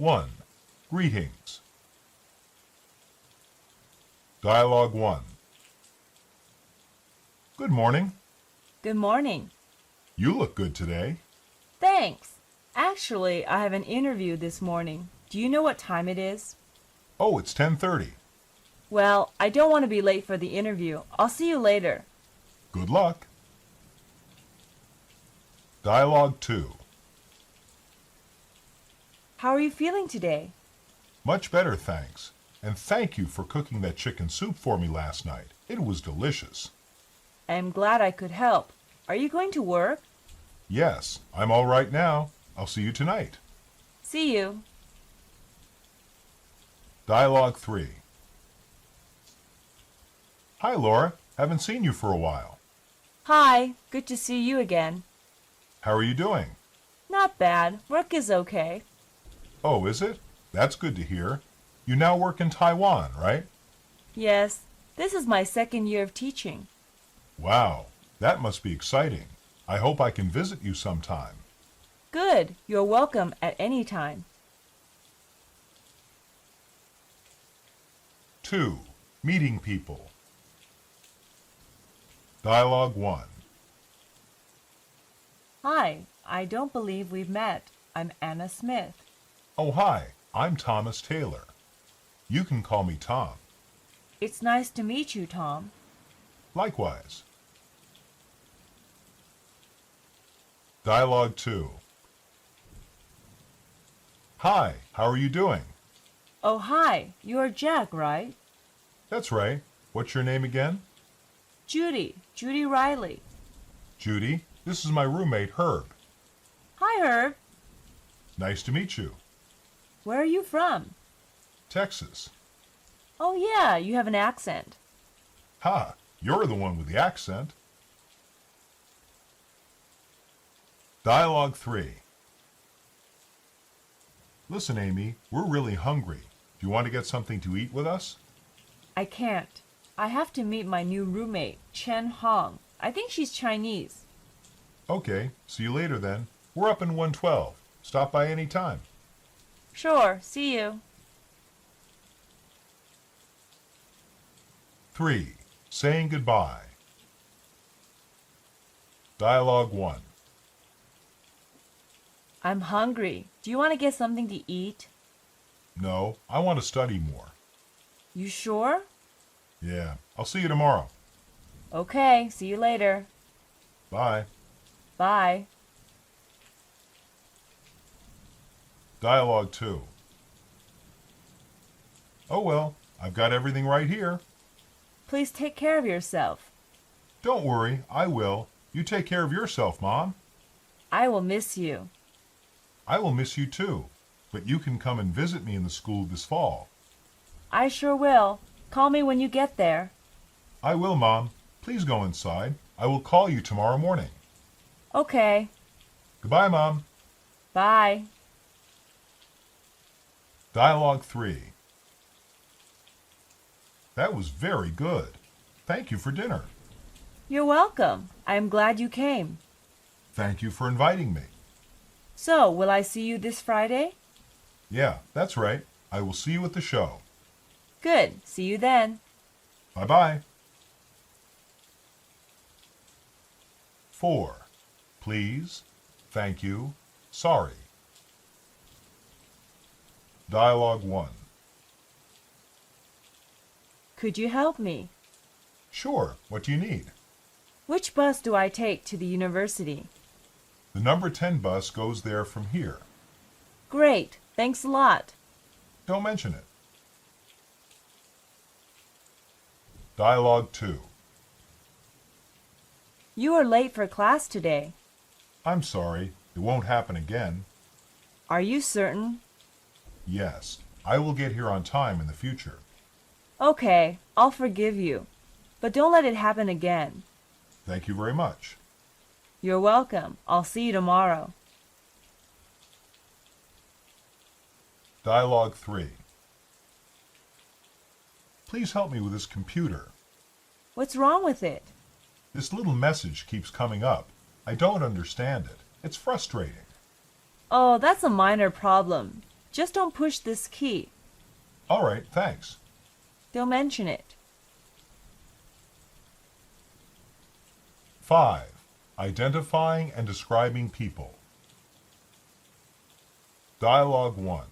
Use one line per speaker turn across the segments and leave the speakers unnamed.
1. Greetings. Dialogue 1. Good morning.
Good morning.
You look good today.
Thanks. Actually, I have an interview this morning. Do you know what time it is?
Oh, it's 10:30.
Well, I don't want to be late for the interview. I'll see you later.
Good luck. Dialogue 2.
How are you feeling today?
Much better, thanks. And thank you for cooking that chicken soup for me last night. It was delicious.
I'm glad I could help. Are you going to work?
Yes, I'm all right now. I'll see you tonight.
See you.
Dialogue 3. Hi, Laura. Haven't seen you for a while.
Hi. Good to see you again.
How are you doing?
Not bad. Work is okay.
Oh, is it? That's good to hear. You now work in Taiwan, right?
Yes. This is my second year of teaching.
Wow, that must be exciting. I hope I can visit you sometime.
Good. You're welcome at any time.
2. Meeting people. Dialogue 1.
Hi. I don't believe we've met. I'm Anna Smith.
Oh, hi. I'm Thomas Taylor. You can call me Tom.
It's nice to meet you, Tom.
Likewise. Dialogue 2. Hi, how are you doing?
Oh, hi. You're Jack, right?
That's right. What's your name again?
Judy. Judy Riley.
Judy, this is my roommate, Herb.
Hi, Herb.
Nice to meet you.
Where are you from?
Texas.
Oh, yeah, you have an accent.
Ha, you're the one with the accent. Dialogue 3. Listen, Amy, we're really hungry. Do you want to get something to eat with us?
I can't. I have to meet my new roommate, Chen Hong. I think she's Chinese.
Okay, see you later then. We're up in 112. Stop by any time.
Sure, see you.
3. Saying goodbye. Dialogue 1.
I'm hungry. Do you want to get something to eat?
No, I want to study more.
You sure?
Yeah, I'll see you tomorrow.
Okay, see you later.
Bye.
Bye.
Dialogue 2. Oh well, I've got everything right here.
Please take care of yourself.
Don't worry, I will. You take care of yourself, Mom.
I will miss you.
I will miss you too, but you can come and visit me in the school this fall.
I sure will. Call me when you get there.
I will, Mom. Please go inside. I will call you tomorrow morning.
Okay.
Goodbye, Mom.
Bye.
Dialogue 3. That was very good. Thank you for dinner.
You're welcome. I'm glad you came.
Thank you for inviting me.
So, will I see you this Friday?
Yeah, that's right. I will see you at the show.
Good. See you then.
Bye-bye. 4. Please, thank you, sorry. Dialogue 1.
Could you help me?
Sure, what do you need?
Which bus do I take to the university?
The number 10 bus goes there from here.
Great. Thanks a lot.
Don't mention it. Dialogue 2.
You are late for class today.
I'm sorry, it won't happen again.
Are you certain?
Yes, I will get here on time in the future.
Okay, I'll forgive you. But don't let it happen again.
Thank you very much.
You're welcome. I'll see you tomorrow.
Dialogue 3. Please help me with this computer.
What's wrong with it?
This little message keeps coming up. I don't understand it. It's frustrating.
Oh, that's a minor problem. Just don't push this key.
All right, thanks.
They'll mention it.
5. Identifying and describing people. Dialogue 1.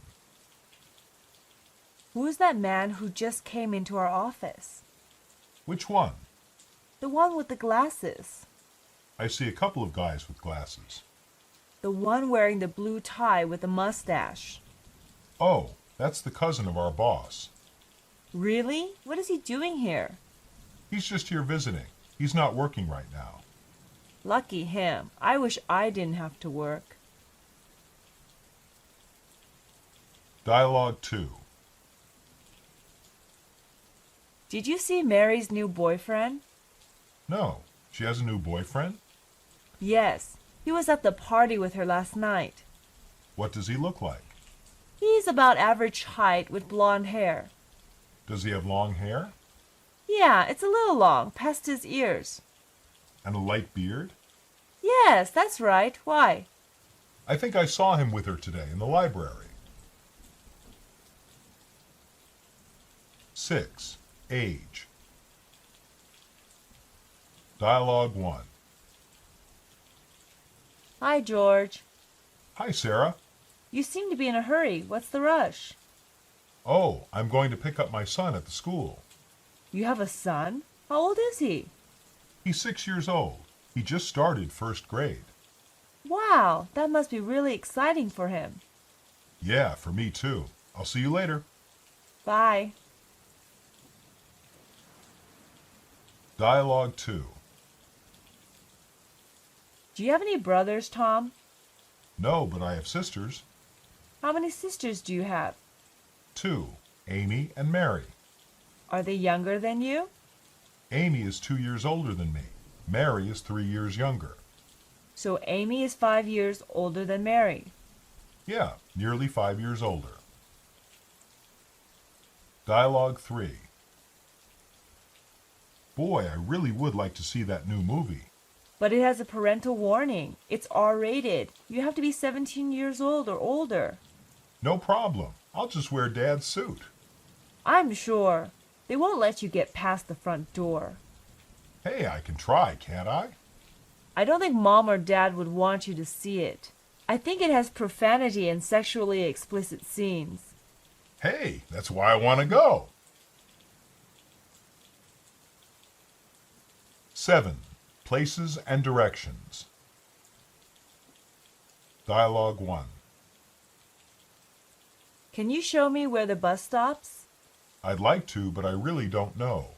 Who is that man who just came into our office?
Which one?
The one with the glasses.
I see a couple of guys with glasses.
The one wearing the blue tie with the mustache.
Oh, that's the cousin of our boss.
Really? What is he doing here?
He's just here visiting. He's not working right now.
Lucky him. I wish I didn't have to work.
Dialogue 2.
Did you see Mary's new boyfriend?
No, she has a new boyfriend?
Yes. He was at the party with her last night.
What does he look like?
He's about average height with blonde hair.
Does he have long hair?
Yeah, it's a little long, past his ears.
And a light beard?
Yes, that's right. Why?
I think I saw him with her today in the library. 6. Age. Dialogue 1.
Hi, George.
Hi, Sarah.
You seem to be in a hurry. What's the rush?
Oh, I'm going to pick up my son at the school.
You have a son? How old is he?
He's 6 years old. He just started first grade.
Wow, that must be really exciting for him.
Yeah, for me too. I'll see you later.
Bye.
Dialogue 2.
Do you have any brothers, Tom?
No, but I have sisters.
How many sisters do you have?
2. Amy and Mary.
Are they younger than you?
Amy is 2 years older than me. Mary is 3 years younger.
So Amy is 5 years older than Mary.
Yeah, nearly 5 years older. Dialogue 3. Boy, I really would like to see that new movie.
But it has a parental warning. It's R-rated. You have to be 17 years old or older.
No problem. I'll just wear Dad's suit.
I'm sure. They won't let you get past the front door.
Hey, I can try, can't I?
I don't think Mom or Dad would want you to see it. I think it has profanity and sexually explicit scenes.
Hey, that's why I want to go. 7. Places and directions. Dialogue 1.
Can you show me where the bus stops?
I'd like to, but I really don't know.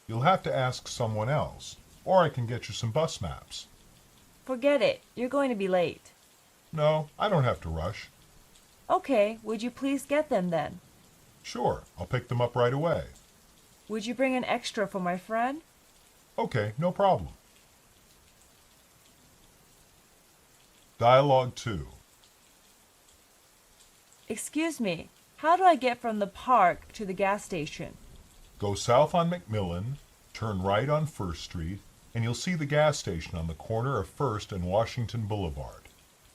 You'll have to ask someone else, or I can get you some bus maps.
Forget it. You're going to be late.
No, I don't have to rush.
Okay, would you please get them then?
Sure, I'll pick them up right away.
Would you bring an extra for my friend?
Okay, no problem. Dialogue 2.
Excuse me, how do I get from the park to the gas station?
Go south on McMillan, turn right on First Street, and you'll see the gas station on the corner of First and Washington Boulevard.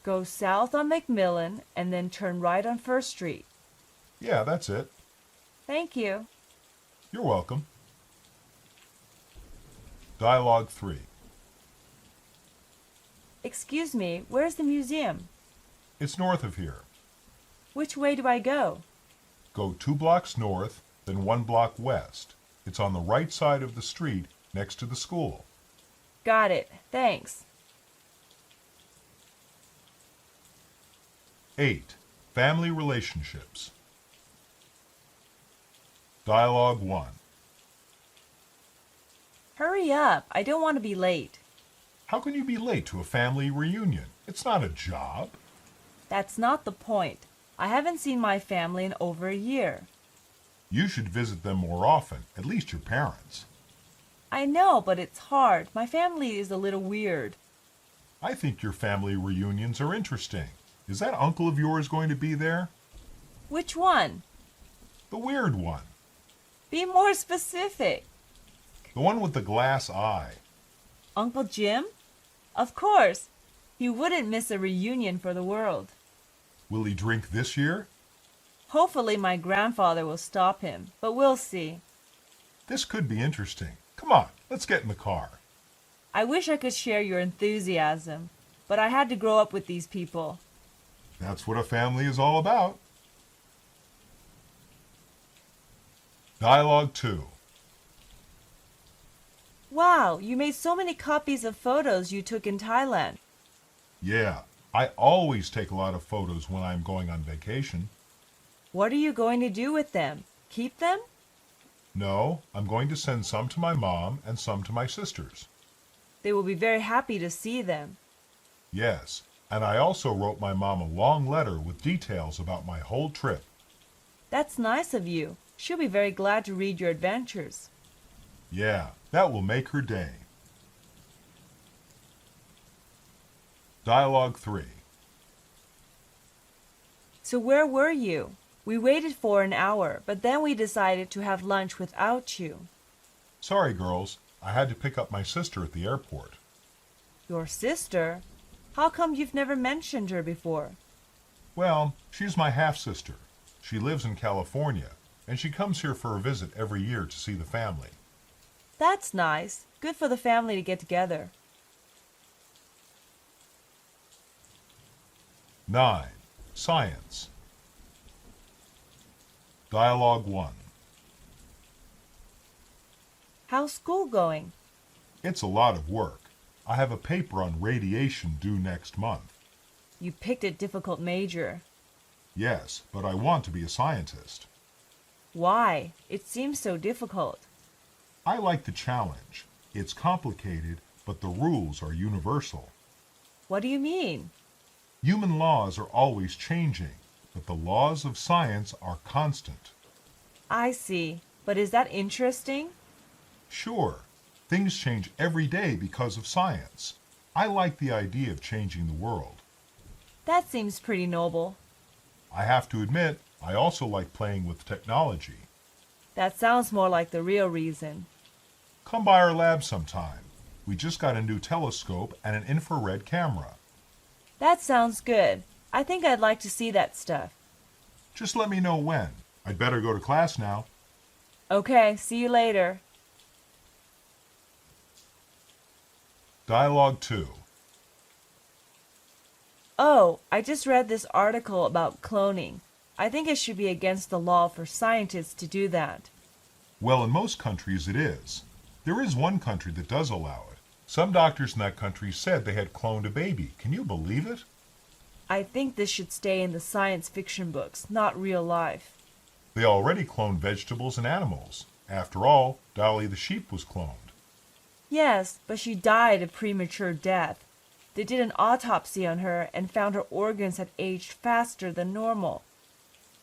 Go south on McMillan and then turn right on First Street.
Yeah, that's it.
Thank you.
You're welcome. Dialogue 3.
Excuse me, where's the museum?
It's north of here.
Which way do I go?
Go 2 blocks north, then 1 block west. It's on the right side of the street next to the school.
Got it. Thanks.
8. Family relationships. Dialogue 1.
Hurry up. I don't want to be late.
How can you be late to a family reunion? It's not a job.
That's not the point. I haven't seen my family in over a year.
You should visit them more often, at least your parents.
I know, but it's hard. My family is a little weird.
I think your family reunions are interesting. Is that uncle of yours going to be there?
Which one?
The weird one.
Be more specific.
The one with the glass eye.
Uncle Jim? Of course. He wouldn't miss a reunion for the world.
Will he drink this year?
Hopefully my grandfather will stop him, but we'll see.
This could be interesting. Come on, let's get in the car.
I wish I could share your enthusiasm, but I had to grow up with these people.
That's what a family is all about. Dialogue 2.
Wow, you made so many copies of photos you took in Thailand.
Yeah, I always take a lot of photos when I'm going on vacation.
What are you going to do with them? Keep them?
No, I'm going to send some to my mom and some to my sisters.
They will be very happy to see them.
Yes, and I also wrote my mom a long letter with details about my whole trip.
That's nice of you. She'll be very glad to read your adventures.
Yeah, that will make her day. Dialogue 3.
So where were you? We waited for an hour, but then we decided to have lunch without you.
Sorry, girls. I had to pick up my sister at the airport.
Your sister? How come you've never mentioned her before?
Well, she's my half-sister. She lives in California, and she comes here for a visit every year to see the family.
That's nice. Good for the family to get together.
9. Science. Dialogue 1.
How's school going?
It's a lot of work. I have a paper on radiation due next month.
You picked a difficult major.
Yes, but I want to be a scientist.
Why? It seems so difficult.
I like the challenge. It's complicated, but the rules are universal.
What do you mean?
Human laws are always changing, but the laws of science are constant.
I see. But is that interesting?
Sure, things change every day because of science. I like the idea of changing the world.
That seems pretty noble.
I have to admit, I also like playing with technology.
That sounds more like the real reason.
Come by our lab sometime. We just got a new telescope and an infrared camera.
That sounds good. I think I'd like to see that stuff.
Just let me know when. I'd better go to class now.
Okay, see you later.
Dialogue 2.
Oh, I just read this article about cloning. I think it should be against the law for scientists to do that.
Well, in most countries it is. There is one country that does allow it. Some doctors in that country said they had cloned a baby. Can you believe it?
I think this should stay in the science fiction books, not real life.
They already cloned vegetables and animals. After all, Dolly the sheep was cloned.
Yes, but she died a premature death. They did an autopsy on her and found her organs had aged faster than normal.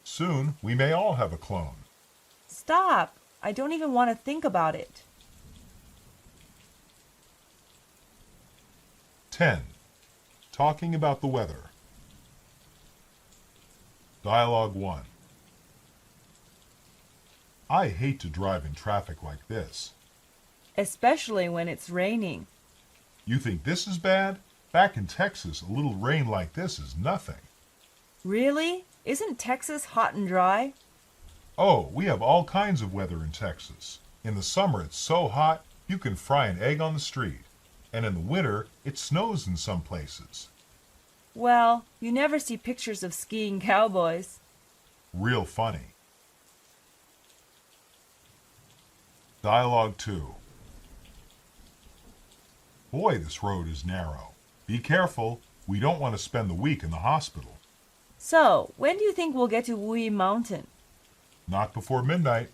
Soon, we may all have a clone.
Stop! I don't even want to think about it.
10. Talking about the weather. Dialogue 1. I hate to drive in traffic like this.
Especially when it's raining.
You think this is bad? Back in Texas, a little rain like this is nothing.
Really? Isn't Texas hot and dry?
Oh, we have all kinds of weather in Texas. In the summer, it's so hot, you can fry an egg on the street. And in the winter, it snows in some places.
Well, you never see pictures of skiing cowboys.
Real funny. Dialogue 2. Boy, this road is narrow. Be careful. We don't want to spend the week in the hospital.
So, when do you think we'll get to Wuyi Mountain?
Not before midnight.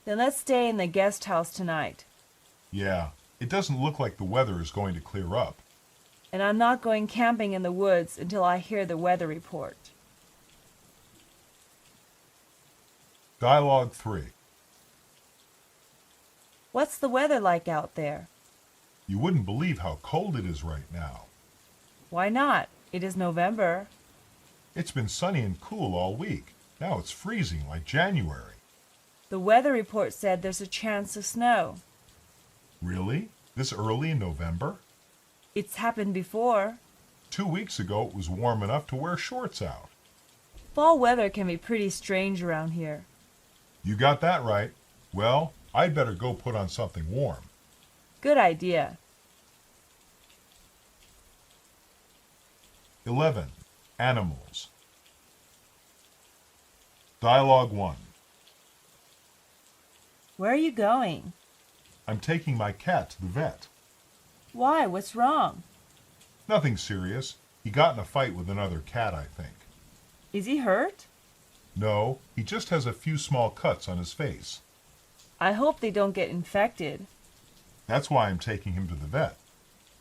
Then let's stay in the guest house tonight.
Yeah, it doesn't look like the weather is going to clear up.
And I'm not going camping in the woods until I hear the weather report.
Dialogue 3.
What's the weather like out there?
You wouldn't believe how cold it is right now.
Why not? It is November.
It's been sunny and cool all week. Now it's freezing like January.
The weather report said there's a chance of snow.
Really? This early in November?
It's happened before.
2 weeks ago it was warm enough to wear shorts out.
Fall weather can be pretty strange around here.
You got that right. Well, I'd better go put on something warm.
Good idea.
11. Animals. Dialogue 1.
Where are you going?
I'm taking my cat to the vet.
Why? What's wrong?
Nothing serious. He got in a fight with another cat, I think.
Is he hurt?
No, he just has a few small cuts on his face.
I hope they don't get infected.
That's why I'm taking him to the vet.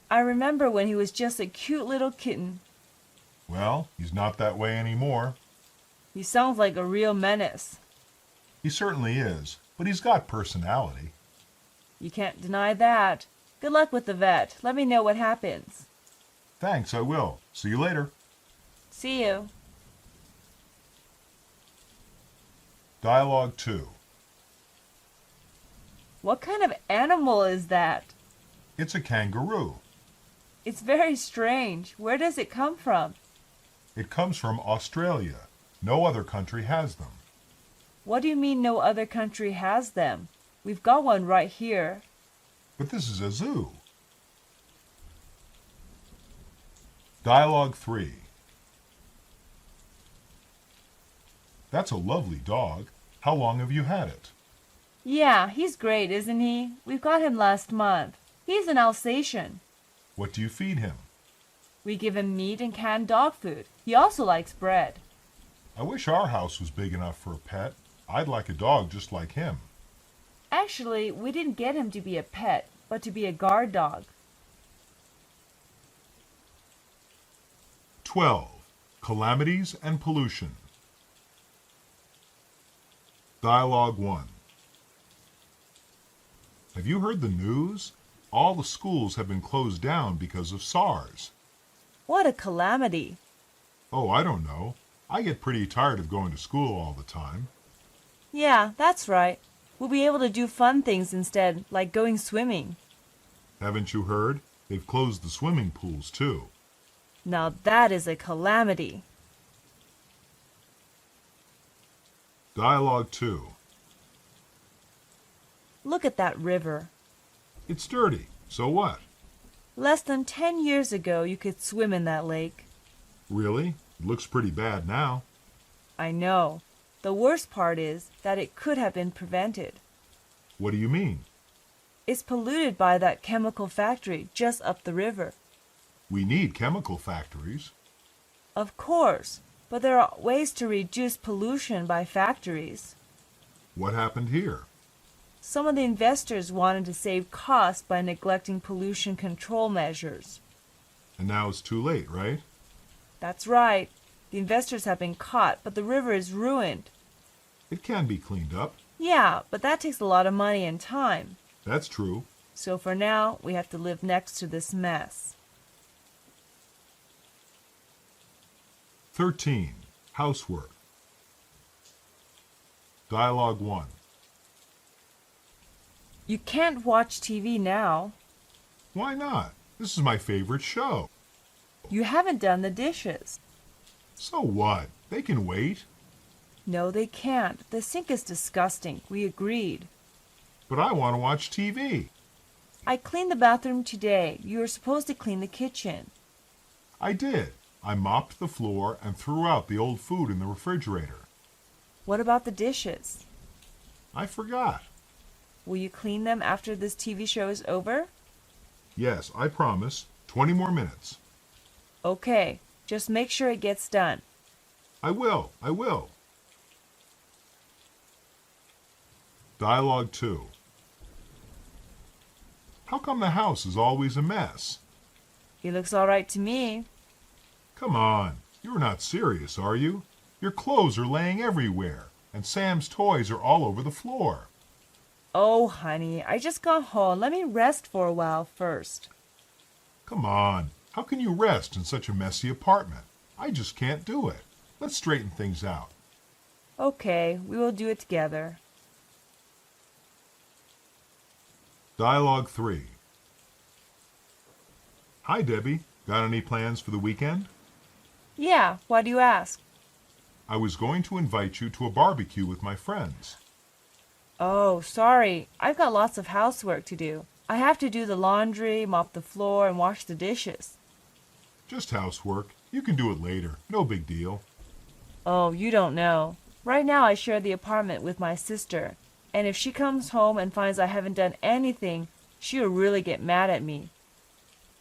I remember when he was just a cute little kitten.
Well, he's not that way anymore.
He sounds like a real menace.
He certainly is, but he's got personality.
You can't deny that. Good luck with the vet. Let me know what happens.
Thanks, I will. See you later.
See you.
Dialogue 2.
What kind of animal is that?
It's a kangaroo.
It's very strange. Where does it come from?
It comes from Australia. No other country has them.
What do you mean no other country has them? We've got one right here.
But this is a zoo. Dialogue 3. That's a lovely dog. How long have you had it?
Yeah, he's great, isn't he? We've got him last month. He's an Alsatian.
What do you feed him?
We give him meat and canned dog food. He also likes bread.
I wish our house was big enough for a pet. I'd like a dog just like him.
Actually, we didn't get him to be a pet, but to be a guard dog.
12. Calamities and pollution. Dialogue 1. Have you heard the news? All the schools have been closed down because of SARS.
What a calamity.
Oh, I don't know. I get pretty tired of going to school all the time.
Yeah, that's right. We'll be able to do fun things instead, like going swimming.
Haven't you heard? They've closed the swimming pools, too.
Now that is a calamity.
Dialogue 2.
Look at that river.
It's dirty. So what?
Less than 10 years ago, you could swim in that lake.
Really? It looks pretty bad now.
I know. The worst part is that it could have been prevented.
What do you mean?
It's polluted by that chemical factory just up the river.
We need chemical factories.
Of course, but there are ways to reduce pollution by factories.
What happened here?
Some of the investors wanted to save costs by neglecting pollution control measures.
And now it's too late, right?
That's right. The investors have been caught, but the river is ruined.
It can be cleaned up.
Yeah, but that takes a lot of money and time.
That's true.
So for now, we have to live next to this mess.
13. Housework. Dialogue 1.
You can't watch TV now.
Why not? This is my favorite show.
You haven't done the dishes.
So what? They can wait.
No, they can't. The sink is disgusting. We agreed.
But I want to watch TV.
I cleaned the bathroom today. You are supposed to clean the kitchen.
I did. I mopped the floor and threw out the old food in the refrigerator.
What about the dishes?
I forgot.
Will you clean them after this TV show is over?
Yes, I promise. 20 more minutes.
Okay, just make sure it gets done.
I will. Dialogue 2. How come the house is always a mess?
It looks all right to me.
Come on, you're not serious, are you? Your clothes are laying everywhere, and Sam's toys are all over the floor.
Oh, honey, I just got home. Let me rest for a while first.
Come on, how can you rest in such a messy apartment? I just can't do it. Let's straighten things out.
Okay, we will do it together.
Dialogue 3. Hi, Debbie. Got any plans for the weekend?
Yeah, why do you ask?
I was going to invite you to a barbecue with my friends.
Oh, sorry. I've got lots of housework to do. I have to do the laundry, mop the floor, and wash the dishes.
Just housework. You can do it later. No big deal.
Oh, you don't know. Right now I share the apartment with my sister, and if she comes home and finds I haven't done anything, she'll really get mad at me.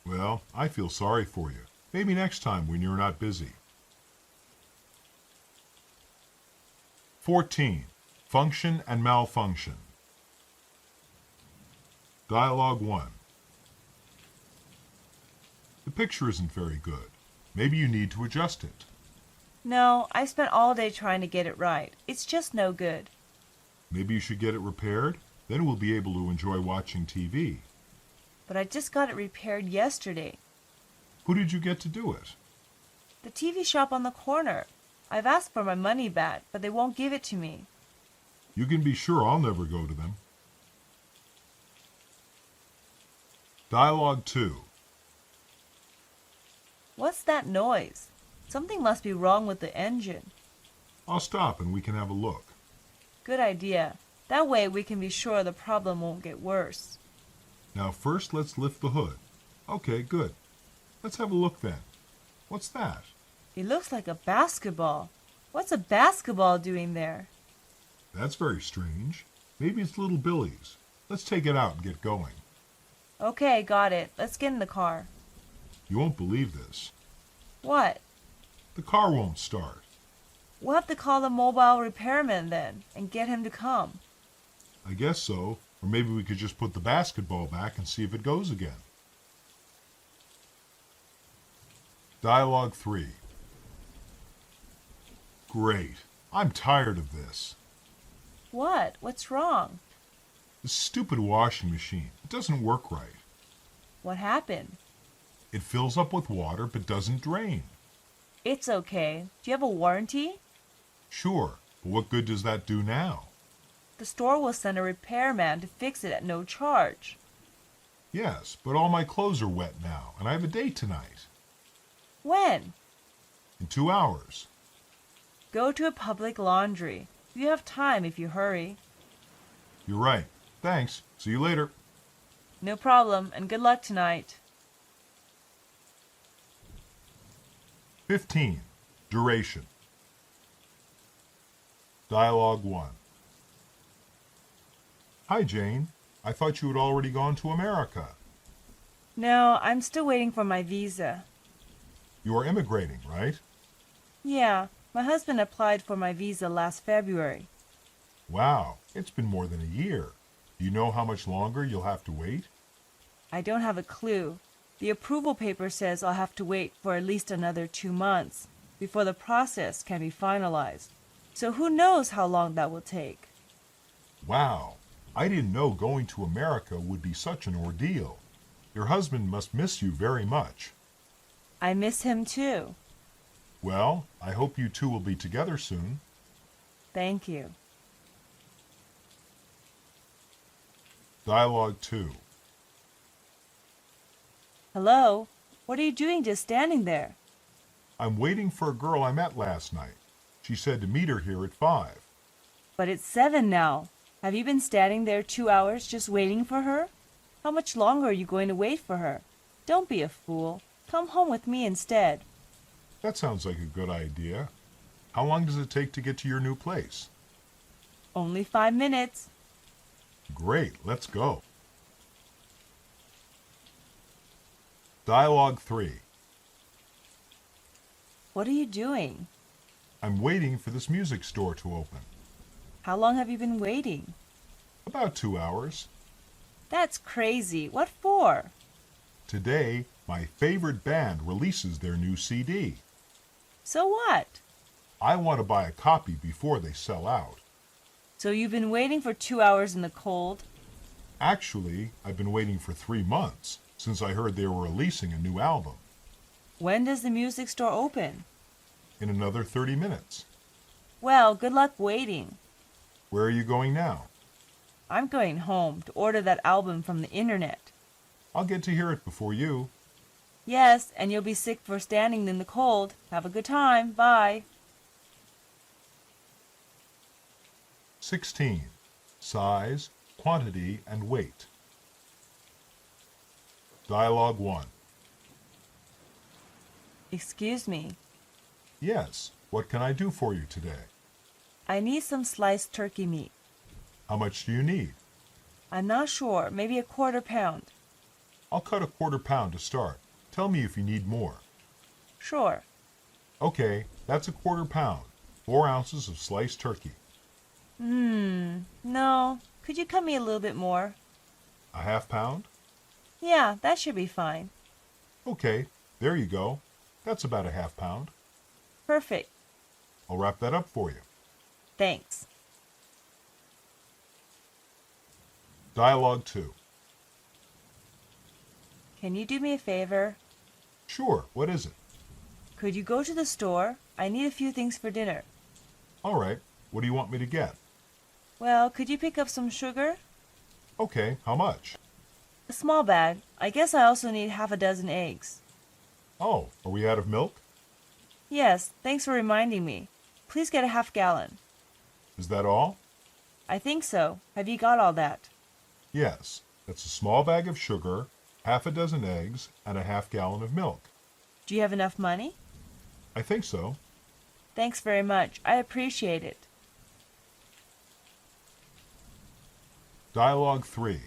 Well, I feel sorry for you. Maybe next time when you're not busy. 14. Function and malfunction. Dialogue 1. The picture isn't very good. Maybe you need to adjust it.
No, I spent all day trying to get it right. It's just no good.
Maybe you should get it repaired. Then we'll be able to enjoy watching TV.
But I just got it repaired yesterday.
Who did you get to do it?
The TV shop on the corner. I've asked for my money back, but they won't give it to me.
You can be sure I'll never go to them. Dialogue 2.
What's that noise? Something must be wrong with the engine.
I'll stop and we can have a look.
Good idea. That way we can be sure the problem won't get worse.
Now first let's lift the hood. Okay, good. Let's have a look then. What's that?
It looks like a basketball. What's a basketball doing there?
That's very strange. Maybe it's little Billy's. Let's take it out and get going.
Okay, got it. Let's get in the car.
You won't believe this.
What?
The car won't start.
We'll have to call the mobile repairman then and get him to come.
I guess so. Or maybe we could just put the basketball back and see if it goes again. Dialogue 3. Great. I'm tired of this.
What? What's wrong?
This stupid washing machine. It doesn't work right.
What happened?
It fills up with water but doesn't drain.
It's okay. Do you have a warranty?
Sure, but what good does that do now?
The store will send a repairman to fix it at no charge.
Yes, but all my clothes are wet now, and I have a date tonight.
When?
In 2 hours.
Go to a public laundry. You have time if you hurry.
You're right. Thanks. See you later.
No problem, and good luck tonight.
15. Duration. Dialogue 1. Hi, Jane. I thought you had already gone to America.
No, I'm still waiting for my visa.
You are immigrating, right?
Yeah, my husband applied for my visa last February.
Wow, it's been more than a year. Do you know how much longer you'll have to wait?
I don't have a clue. The approval paper says I'll have to wait for at least another 2 months before the process can be finalized. So who knows how long that will take?
Wow, I didn't know going to America would be such an ordeal. Your husband must miss you very much.
I miss him too.
Well, I hope you two will be together soon.
Thank you.
Dialogue 2.
Hello? What are you doing just standing there?
I'm waiting for a girl I met last night. She said to meet her here at 5.
But it's 7 now. Have you been standing there 2 hours just waiting for her? How much longer are you going to wait for her? Don't be a fool. Come home with me instead.
That sounds like a good idea. How long does it take to get to your new place?
Only 5 minutes.
Great, let's go. Dialogue 3.
What are you doing?
I'm waiting for this music store to open.
How long have you been waiting?
About 2 hours.
That's crazy. What for?
Today, my favorite band releases their new CD.
So what?
I want to buy a copy before they sell out.
So you've been waiting for 2 hours in the cold?
Actually, I've been waiting for 3 months since I heard they were releasing a new album.
When does the music store open?
In another 30 minutes.
Well, good luck waiting.
Where are you going now?
I'm going home to order that album from the internet.
I'll get to hear it before you.
Yes, and you'll be sick for standing in the cold. Have a good time. Bye.
16. Size, quantity, and weight. Dialogue 1.
Excuse me.
Yes, what can I do for you today?
I need some sliced turkey meat.
How much do you need?
I'm not sure. Maybe a quarter pound.
I'll cut a quarter pound to start. Tell me if you need more.
Sure.
Okay, that's a quarter pound. 4 ounces of sliced turkey.
No. Could you cut me a little bit more?
A half pound?
Yeah, that should be fine.
Okay, there you go. That's about a half pound.
Perfect.
I'll wrap that up for you.
Thanks.
Dialogue 2.
Can you do me a favor?
Sure, what is it?
Could you go to the store? I need a few things for dinner.
All right, what do you want me to get?
Well, could you pick up some sugar?
Okay, how much?
A small bag. I guess I also need half a dozen eggs.
Oh, are we out of milk?
Yes, thanks for reminding me. Please get a half gallon.
Is that all?
I think so. Have you got all that?
Yes, that's a small bag of sugar, half a dozen eggs, and a half gallon of milk.
Do you have enough money?
I think so.
Thanks very much. I appreciate it.
Dialogue 3.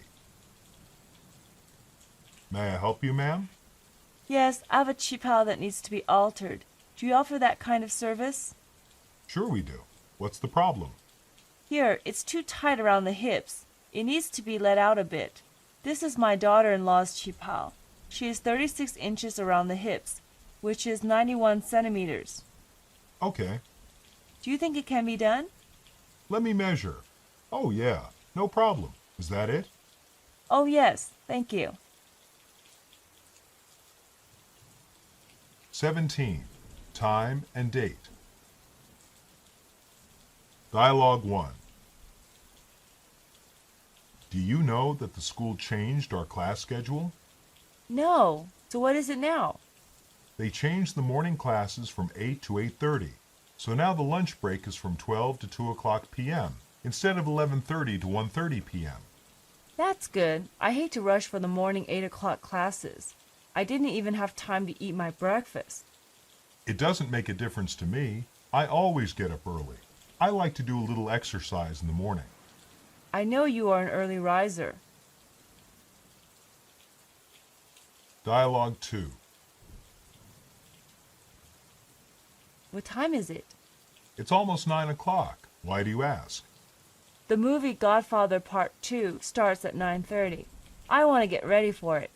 May I help you, ma'am?
Yes, I have a chipao that needs to be altered. Do you offer that kind of service?
Sure we do. What's the problem?
Here, it's too tight around the hips. It needs to be let out a bit. This is my daughter-in-law's chipao. She is 36 inches around the hips, which is 91 centimeters.
Okay,
Do you think it can be done?
let me measure. Oh yeah, no problem. Is that it?
Oh, yes. Thank you.
17. Time and date. Dialogue 1. Do you know that the school changed our class schedule?
No. So what is it now?
They changed the morning classes from 8 to 8:30. So now the lunch break is from 12 to 2 o'clock p.m. instead of 11:30 to 1:30 p.m.
That's good. I hate to rush for the morning 8 o'clock classes. I didn't even have time to eat my breakfast.
It doesn't make a difference to me. I always get up early. I like to do a little exercise in the morning.
I know you are an early riser.
Dialogue 2.
What time is it?
It's almost 9 o'clock. Why do you ask?
The movie Godfather Part 2 starts at 9:30. I want to get ready for it.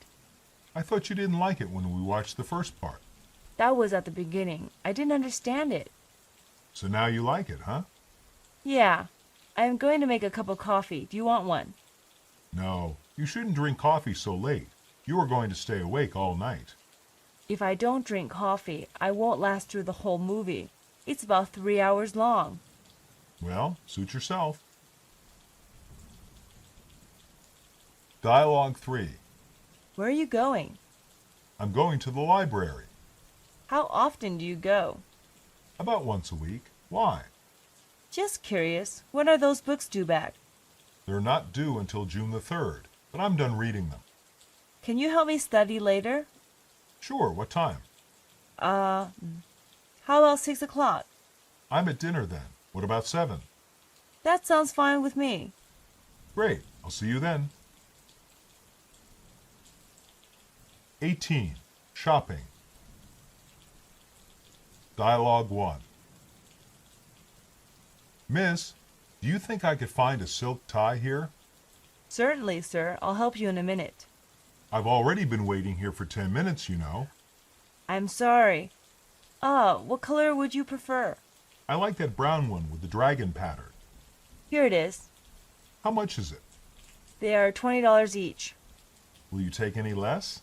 I thought you didn't like it when we watched the first part.
That was at the beginning. I didn't understand it.
So now you like it, huh?
Yeah. I am going to make a cup of coffee. Do you want one?
No, you shouldn't drink coffee so late. You are going to stay awake all night.
If I don't drink coffee, I won't last through the whole movie. It's about 3 hours long.
Well, suit yourself. Dialogue 3.
Where are you going?
I'm going to the library.
How often do you go?
About once a week. Why?
Just curious. When are those books due back?
They're not due until June the 3rd, but I'm done reading them.
Can you help me study later?
Sure, what time?
How about 6 o'clock?
I'm at dinner then. What about 7?
That sounds fine with me.
Great, I'll see you then. 18. Shopping. Dialogue 1. Miss, do you think I could find a silk tie here?
Certainly, sir. I'll help you in a minute.
I've already been waiting here for 10 minutes, you know.
I'm sorry. What color would you prefer?
I like that brown one with the dragon pattern.
Here it is.
How much is it?
They are $20 each.
Will you take any less?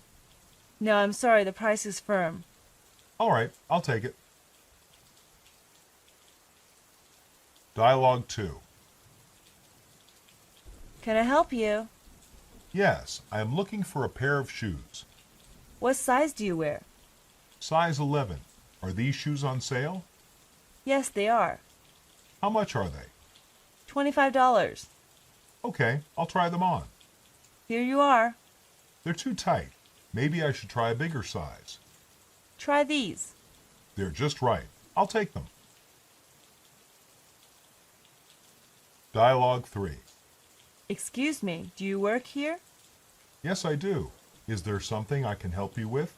No, I'm sorry. The price is firm.
All right, I'll take it. Dialogue 2.
Can I help you?
Yes, I am looking for a pair of shoes.
What size do you wear?
Size 11. Are these shoes on sale?
Yes, they are.
How much are they?
$25.
Okay, I'll try them on.
Here you are.
They're too tight. Maybe I should try a bigger size.
Try these.
They're just right. I'll take them. Dialogue 3.
Excuse me, do you work here?
Yes, I do. Is there something I can help you with?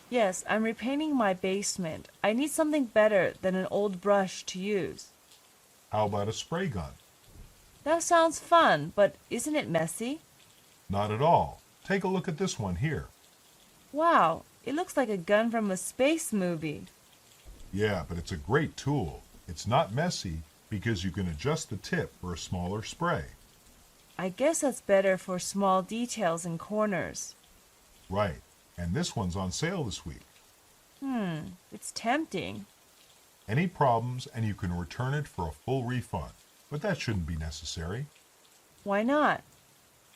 Yes, I'm repainting my basement. I need something better than an old brush to use.
How about a spray gun?
That sounds fun, but isn't it messy?
Not at all. Take a look at this one here.
Wow, it looks like a gun from a space movie.
Yeah, but it's a great tool. It's not messy because you can adjust the tip for a smaller spray.
I guess that's better for small details and corners.
Right, and this one's on sale this week.
It's tempting.
Any problems and you can return it for a full refund, but that shouldn't be necessary.
Why not?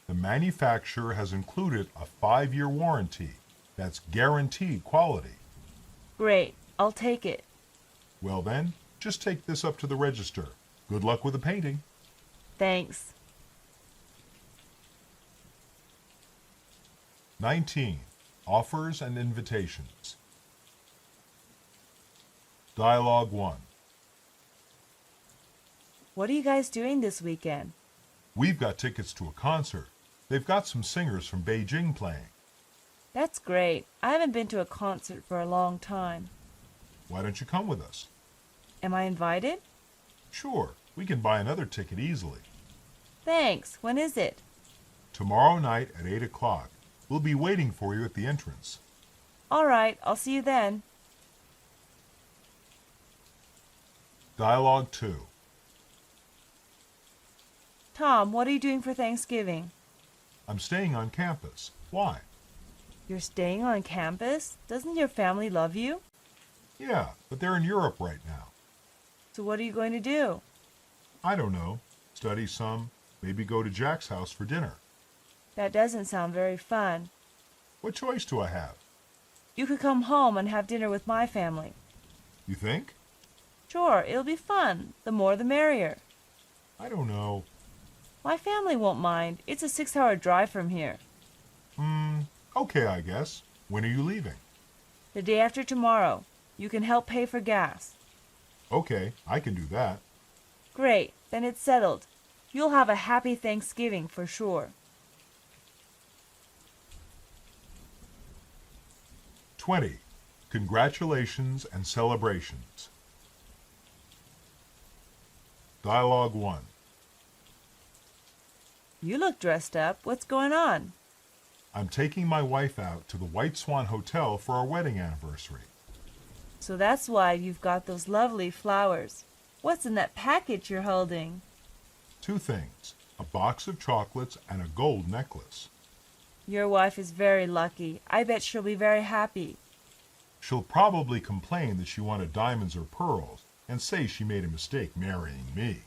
The manufacturer has included a 5-year warranty. That's guaranteed quality.
Great, I'll take it.
Well then, just take this up to the register. Good luck with the painting.
Thanks.
19. Offers and invitations. Dialogue 1.
What are you guys doing this weekend?
We've got tickets to a concert. They've got some singers from Beijing playing.
That's great. I haven't been to a concert for a long time.
Why don't you come with us?
Am I invited?
Sure, we can buy another ticket easily.
Thanks. When is it?
Tomorrow night at 8 o'clock. We'll be waiting for you at the entrance.
All right, I'll see you then.
Dialogue 2.
Tom, what are you doing for Thanksgiving?
I'm staying on campus. Why?
You're staying on campus? Doesn't your family love you?
Yeah, but they're in Europe right now.
So what are you going to do?
I don't know. Study some, maybe go to Jack's house for dinner.
That doesn't sound very fun.
What choice do I have?
You could come home and have dinner with my family.
You think?
Sure, it'll be fun. The more the merrier.
I don't know.
My family won't mind. It's a 6-hour drive from here.
Okay, I guess. When are you leaving?
The day after tomorrow. You can help pay for gas.
Okay, I can do that.
Great, then it's settled. You'll have a happy Thanksgiving for sure.
20. Congratulations and celebrations. Dialogue 1.
You look dressed up. What's going on?
I'm taking my wife out to the White Swan Hotel for our wedding anniversary.
So that's why you've got those lovely flowers. What's in that package you're holding?
2 things, a box of chocolates and a gold necklace.
Your wife is very lucky. I bet she'll be very happy.
She'll probably complain that she wanted diamonds or pearls and say she made a mistake marrying me.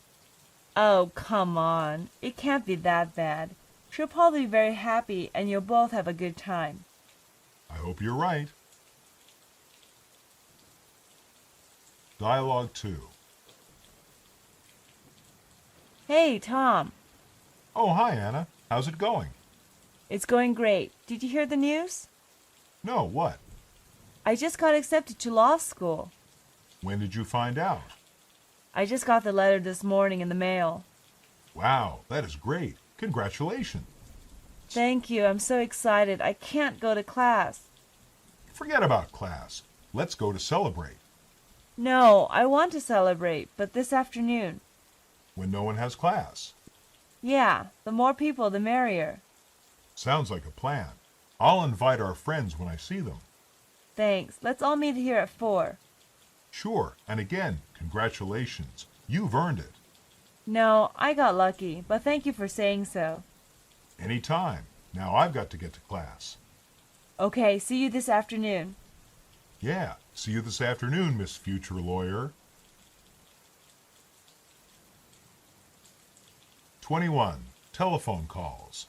Oh, come on. It can't be that bad. She'll probably be very happy and you'll both have a good time.
I hope you're right. Dialogue 2.
Hey, Tom.
Oh, hi, Anna. How's it going?
It's going great. Did you hear the news?
No, what?
I just got accepted to law school.
When did you find out?
I just got the letter this morning in the mail.
Wow, that is great. Congratulations.
Thank you. I'm so excited. I can't go to class.
Forget about class. Let's go to celebrate.
No, I want to celebrate, but this afternoon.
When no one has class.
Yeah, the more people, the merrier.
Sounds like a plan. I'll invite our friends when I see them.
Thanks. Let's all meet here at 4.
Sure, and again, congratulations. You've earned it.
No, I got lucky, but thank you for saying so.
Anytime. Now I've got to get to class.
Okay, see you this afternoon.
Yeah, see you this afternoon, Miss Future Lawyer. 21. Telephone calls.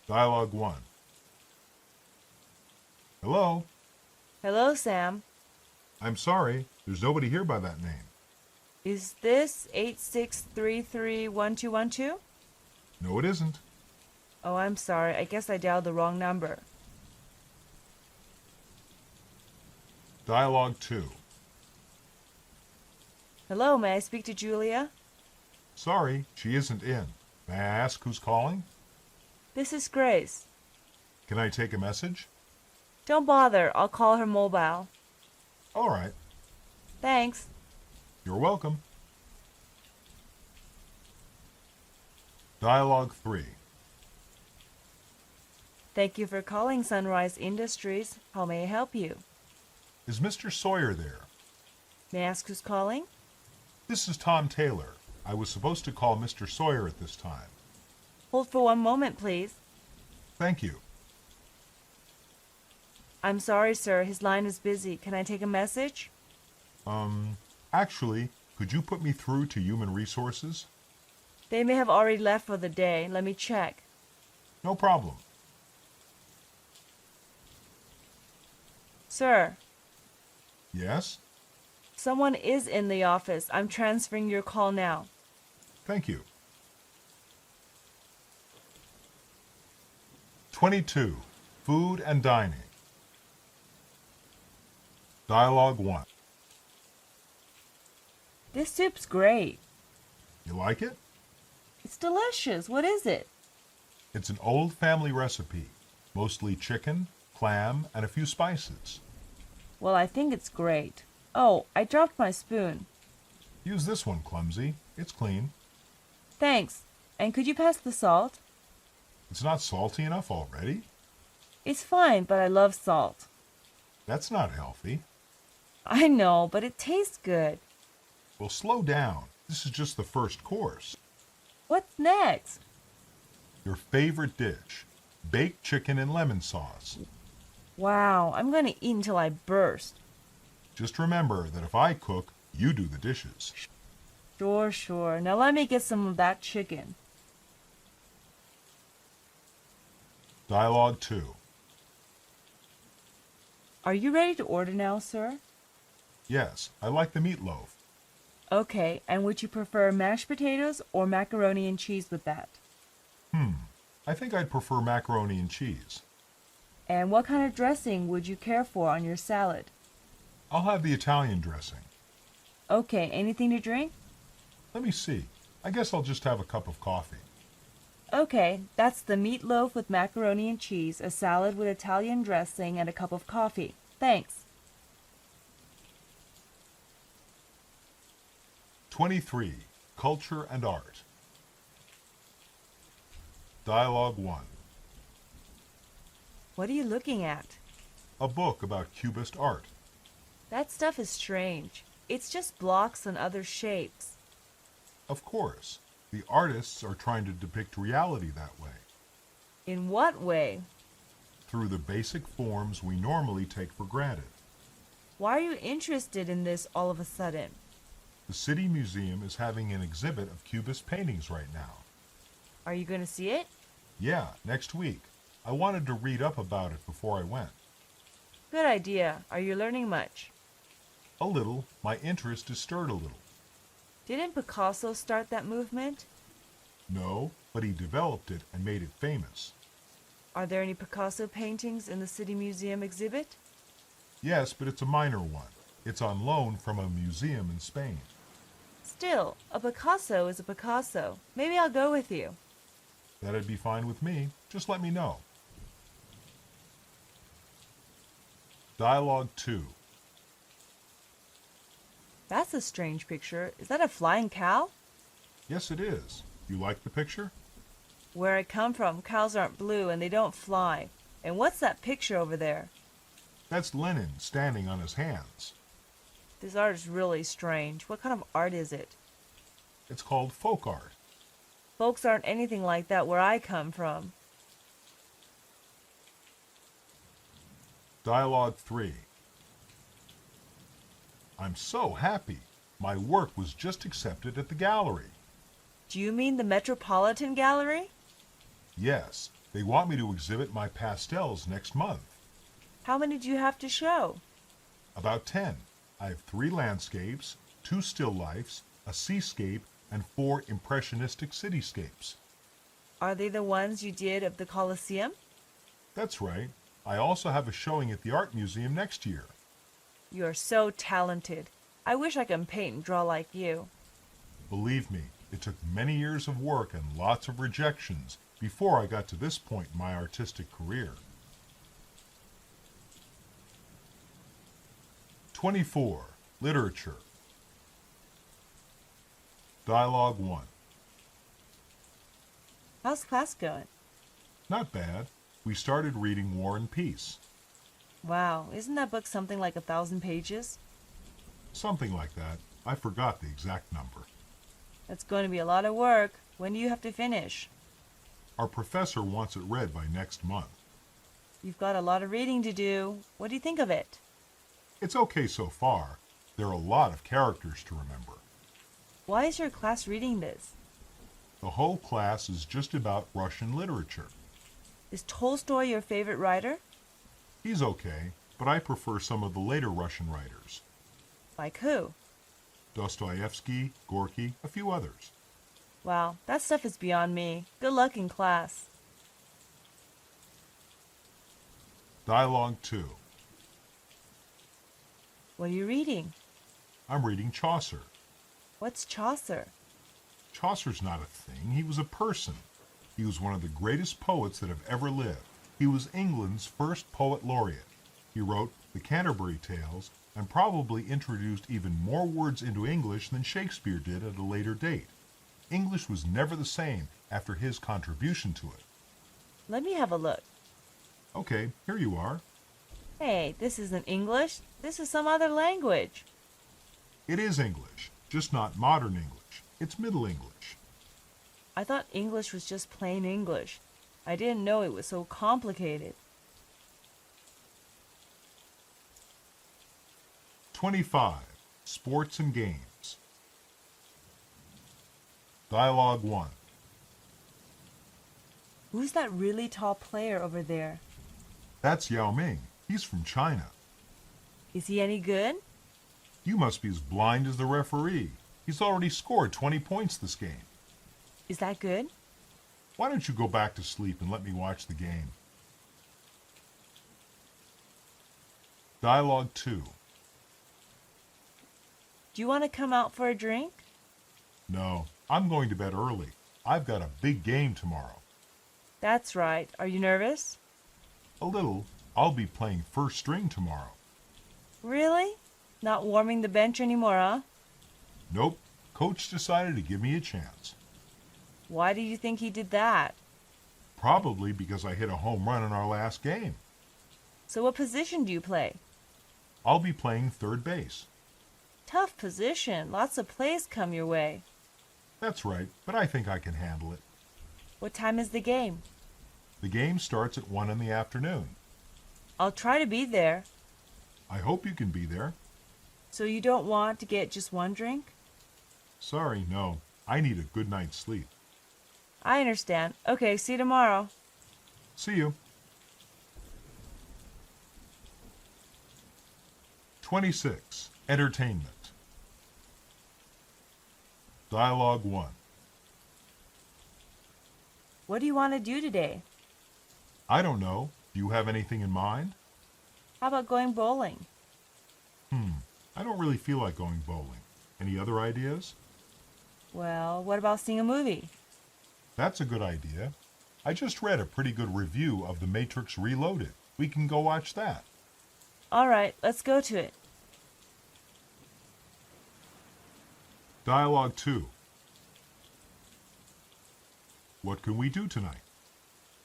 Dialogue 1. Hello?
Hello, Sam.
I'm sorry, there's nobody here by that name.
Is this 86331212?
No, it isn't.
Oh, I'm sorry. I guess I dialed the wrong number.
Dialogue 2.
Hello, may I speak to Julia?
Sorry, she isn't in. May I ask who's calling?
This is Grace.
Can I take a message?
Don't bother. I'll call her mobile.
All right.
Thanks.
You're welcome. Dialogue 3.
Thank you for calling Sunrise Industries. How may I help you?
Is Mr. Sawyer there?
May I ask who's calling?
This is Tom Taylor. I was supposed to call Mr. Sawyer at this time.
Hold for one moment, please.
Thank you.
I'm sorry, sir. His line is busy. Can I take a message?
Actually, could you put me through to Human Resources?
They may have already left for the day. Let me check.
No problem.
Sir,
Yes?
someone is in the office. I'm transferring your call now.
Thank you. 22. Food and Dining. Dialogue 1.
This soup's great.
You like it?
It's delicious. What is it?
It's an old family recipe, mostly chicken, clam, and a few spices.
Well, I think it's great. Oh, I dropped my spoon.
Use this one, Clumsy. It's clean.
Thanks. And could you pass the salt?
It's not salty enough already?
It's fine, but I love salt.
That's not healthy.
I know, but it tastes good.
Well, slow down. This is just the first course.
What's next?
Your favorite dish, baked chicken and lemon sauce.
Wow, I'm going to eat until I burst.
Just remember that if I cook, you do the dishes.
Sure, sure. Now let me get some of that chicken.
Dialogue 2.
Are you ready to order now, sir?
Yes, I like the meatloaf.
Okay, and would you prefer mashed potatoes or macaroni and cheese with that?
I think I'd prefer macaroni and cheese.
And what kind of dressing would you care for on your salad?
I'll have the Italian dressing.
Okay, anything to drink?
Let me see. I guess I'll just have a cup of coffee.
Okay, that's the meatloaf with macaroni and cheese, a salad with Italian dressing, and a cup of coffee. Thanks.
23. Culture and Art. Dialogue 1.
What are you looking at?
A book about Cubist art.
That stuff is strange. It's just blocks and other shapes.
Of course, the artists are trying to depict reality that way,
In what way?
through the basic forms we normally take for granted.
Why are you interested in this all of a sudden?
The City Museum is having an exhibit of Cubist paintings right now.
Are you going to see it?
Yeah, next week. I wanted to read up about it before I went.
Good idea. Are you learning much?
A little. My interest is stirred a little.
Didn't Picasso start that movement?
No, but he developed it and made it famous.
Are there any Picasso paintings in the City Museum exhibit?
Yes, but it's a minor one. It's on loan from a museum in Spain.
Still, a Picasso is a Picasso. Maybe I'll go with you.
That'd be fine with me. Just let me know. Dialogue 2.
That's a strange picture. Is that a flying cow?
Yes, it is. You like the picture?
Where I come from, cows aren't blue and they don't fly. And what's that picture over there?
That's Lenin standing on his hands.
This art is really strange. What kind of art is it?
It's called folk art.
Folks aren't anything like that where I come from.
Dialogue 3. I'm so happy. My work was just accepted at the gallery.
Do you mean the Metropolitan Gallery?
Yes, they want me to exhibit my pastels next month.
How many do you have to show?
About 10. I have 3 landscapes, 2 still lifes, a seascape, and 4 impressionistic cityscapes.
Are they the ones you did of the Colosseum?
That's right. I also have a showing at the Art Museum next year.
You are so talented. I wish I could paint and draw like you.
Believe me, it took many years of work and lots of rejections before I got to this point in my artistic career. 24. Literature. Dialogue 1.
How's class going?
Not bad. We started reading War and Peace.
Wow, isn't that book something like 1,000 pages?
Something like that. I forgot the exact number.
That's going to be a lot of work. When do you have to finish?
Our professor wants it read by next month.
You've got a lot of reading to do. What do you think of it?
It's okay so far. There are a lot of characters to remember.
Why is your class reading this?
The whole class is just about Russian literature.
Is Tolstoy your favorite writer?
He's okay, but I prefer some of the later Russian writers.
Like who?
Dostoevsky, Gorky, a few others.
Wow, that stuff is beyond me. Good luck in class.
Dialogue 2.
What are you reading?
I'm reading Chaucer.
What's Chaucer?
Chaucer's not a thing. He was a person. He was one of the greatest poets that have ever lived. He was England's first poet laureate. He wrote the Canterbury Tales and probably introduced even more words into English than Shakespeare did at a later date. English was never the same after his contribution to it.
Let me have a look.
Okay, here you are.
Hey, this isn't English. This is some other language.
It is English, just not modern English. It's Middle English.
I thought English was just plain English. I didn't know it was so complicated.
25. Sports and Games. Dialogue 1.
Who's that really tall player over there?
That's Yao Ming. He's from China.
Is he any good?
You must be as blind as the referee. He's already scored 20 points this game.
Is that good?
Why don't you go back to sleep and let me watch the game? Dialogue 2.
Do you want to come out for a drink?
No, I'm going to bed early. I've got a big game tomorrow.
That's right. Are you nervous?
A little. I'll be playing first string tomorrow.
Really? Not warming the bench anymore, huh?
Nope. Coach decided to give me a chance.
Why do you think he did that?
Probably because I hit a home run in our last game.
So what position do you play?
I'll be playing third base.
Tough position. Lots of plays come your way.
That's right, but I think I can handle it.
What time is the game?
The game starts at 1 in the afternoon.
I'll try to be there.
I hope you can be there.
So you don't want to get just one drink?
Sorry, no. I need a good night's sleep.
I understand. Okay, see you tomorrow.
See you. 26. Entertainment. Dialogue 1.
What do you want to do today?
I don't know. Do you have anything in mind?
How about going bowling?
I don't really feel like going bowling. Any other ideas?
Well, what about seeing a movie?
That's a good idea. I just read a pretty good review of The Matrix Reloaded. We can go watch that.
All right, let's go to it.
Dialogue 2. What can we do tonight?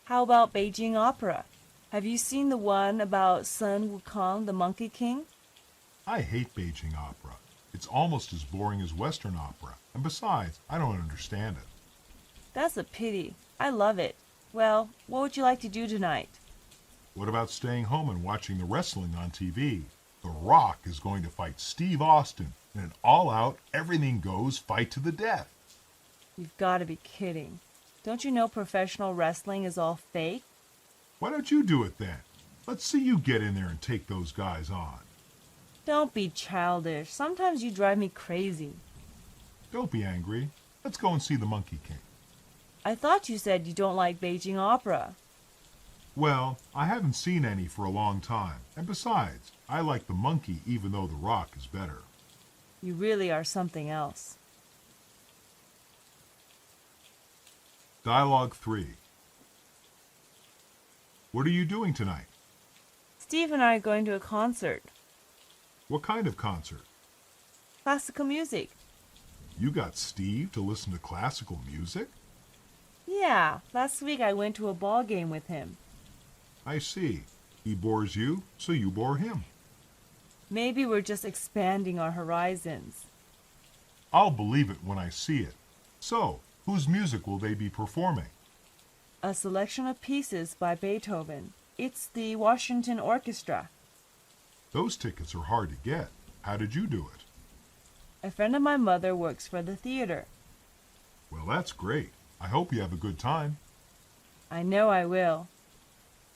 How about Beijing Opera? Have you seen the one about Sun Wukong, the Monkey King?
I hate Beijing opera. It's almost as boring as Western opera. And besides, I don't understand it.
That's a pity. I love it. Well, what would you like to do tonight?
What about staying home and watching the wrestling on TV? The Rock is going to fight Steve Austin in an all-out, everything-goes fight to the death.
You've got to be kidding. Don't you know professional wrestling is all fake?
Why don't you do it then? Let's see you get in there and take those guys on.
Don't be childish. Sometimes you drive me crazy.
Don't be angry. Let's go and see the Monkey King.
I thought you said you don't like Beijing opera.
Well, I haven't seen any for a long time. And besides, I like the monkey even though the rock is better.
You really are something else.
Dialogue 3. What are you doing tonight?
Steve and I are going to a concert.
What kind of concert?
Classical music.
You got Steve to listen to classical music?
Yeah, last week I went to a ball game with him.
I see. He bores you, so you bore him.
Maybe we're just expanding our horizons.
I'll believe it when I see it. So, whose music will they be performing?
A selection of pieces by Beethoven. It's the Washington Orchestra.
Those tickets are hard to get. How did you do it?
A friend of my mother works for the theater.
Well, that's great. I hope you have a good time.
I know I will.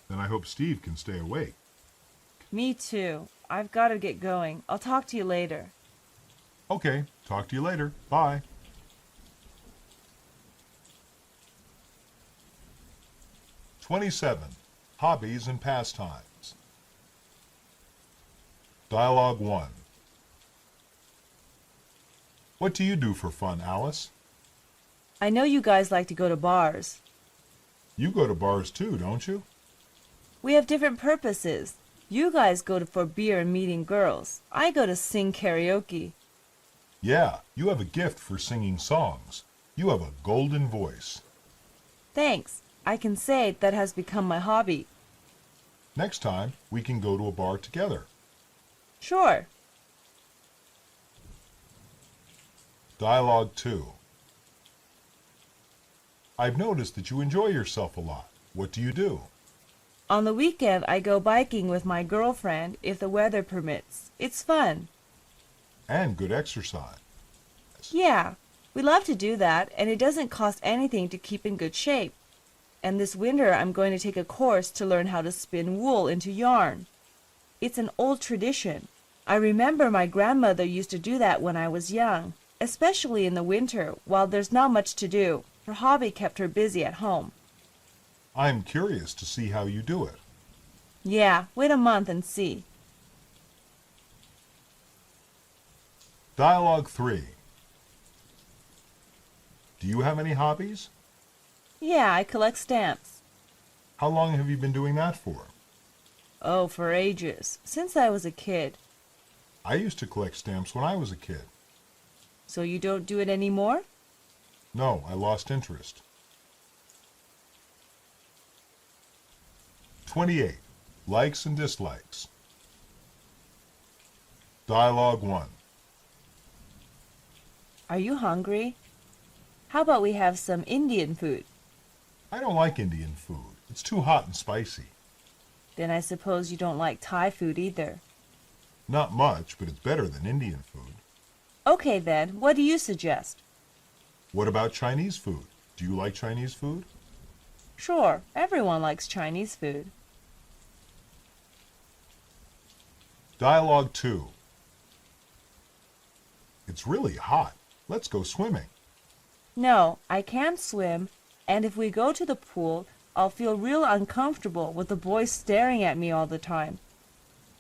Then I hope Steve can stay awake.
Me too. I've got to get going. I'll talk to you later.
Okay, talk to you later. Bye. (27) Hobbies and pastimes. Dialogue 1. What do you do for fun, Alice?
I know you guys like to go to bars.
You go to bars too, don't you?
We have different purposes. You guys go for beer and meeting girls. I go to sing karaoke.
Yeah, you have a gift for singing songs. You have a golden voice.
Thanks. I can say that has become my hobby.
Next time, we can go to a bar together.
Sure.
Dialogue 2. I've noticed that you enjoy yourself a lot. What do you do?
On the weekend, I go biking with my girlfriend if the weather permits. It's fun.
And good exercise.
Yeah, we love to do that, and it doesn't cost anything to keep in good shape. And this winter, I'm going to take a course to learn how to spin wool into yarn. It's an old tradition. I remember my grandmother used to do that when I was young, especially in the winter, while there's not much to do. Her hobby kept her busy at home.
I'm curious to see how you do it.
Yeah, wait a month and see.
Dialogue 3. Do you have any hobbies?
Yeah, I collect stamps.
How long have you been doing that for?
Oh, for ages. Since I was a kid.
I used to collect stamps when I was a kid.
So you don't do it anymore?
No, I lost interest. 28. Likes and dislikes. Dialogue 1.
Are you hungry? How about we have some Indian food?
I don't like Indian food. It's too hot and spicy.
Then I suppose you don't like Thai food either.
Not much, but it's better than Indian food.
Okay then, what do you suggest?
What about Chinese food? Do you like Chinese food?
Sure, everyone likes Chinese food.
Dialogue 2. It's really hot. Let's go swimming.
No, I can't swim, and if we go to the pool, I'll feel real uncomfortable with the boys staring at me all the time.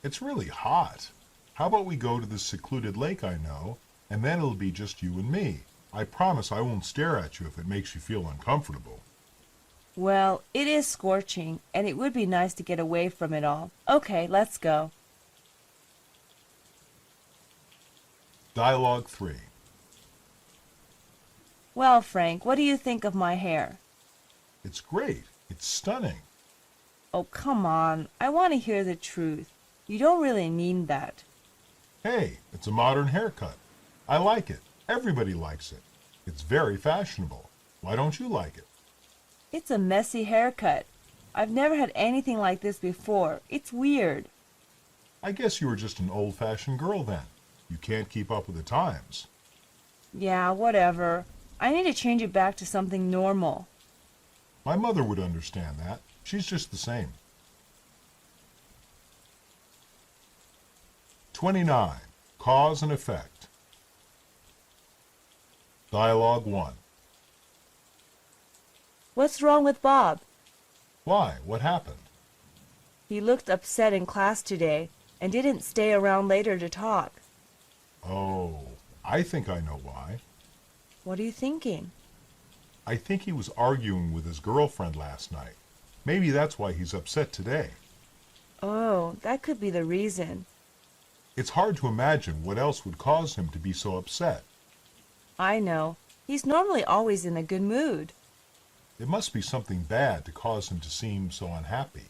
It's really hot. How about we go to this secluded lake I know, and then it'll be just you and me. I promise I won't stare at you if it makes you feel uncomfortable.
Well, it is scorching, and it would be nice to get away from it all. Okay, let's go.
Dialogue 3.
Well, Frank, what do you think of my hair?
It's great. It's stunning.
Oh, come on. I want to hear the truth. You don't really mean that.
Hey, it's a modern haircut. I like it. Everybody likes it. It's very fashionable. Why don't you like it?
It's a messy haircut. I've never had anything like this before. It's weird.
I guess you were just an old-fashioned girl then. You can't keep up with the times.
Yeah, whatever. I need to change it back to something normal.
My mother would understand that. She's just the same. 29. Cause and effect. Dialogue 1.
What's wrong with Bob?
Why? What happened?
He looked upset in class today and didn't stay around later to talk.
Oh, I think I know why.
What are you thinking?
I think he was arguing with his girlfriend last night. Maybe that's why he's upset today.
Oh, that could be the reason.
It's hard to imagine what else would cause him to be so upset.
I know. He's normally always in a good mood.
It must be something bad to cause him to seem so unhappy.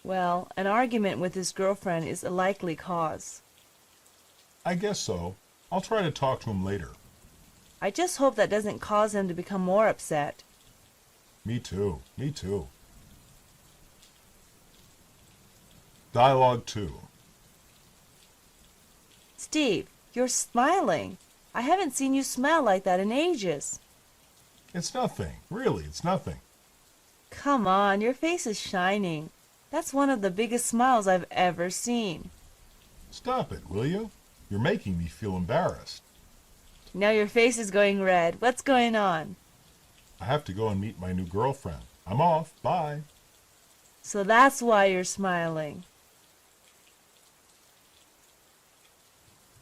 Well, an argument with his girlfriend is a likely cause.
I guess so. I'll try to talk to him later.
I just hope that doesn't cause him to become more upset.
Me too. Me too. Dialogue 2.
Steve, you're smiling. I haven't seen you smile like that in ages.
It's nothing. Really, it's nothing.
Come on, your face is shining. That's one of the biggest smiles I've ever seen.
Stop it, will you? You're making me feel embarrassed.
Now your face is going red. What's going on?
I have to go and meet my new girlfriend. I'm off. Bye.
So that's why you're smiling.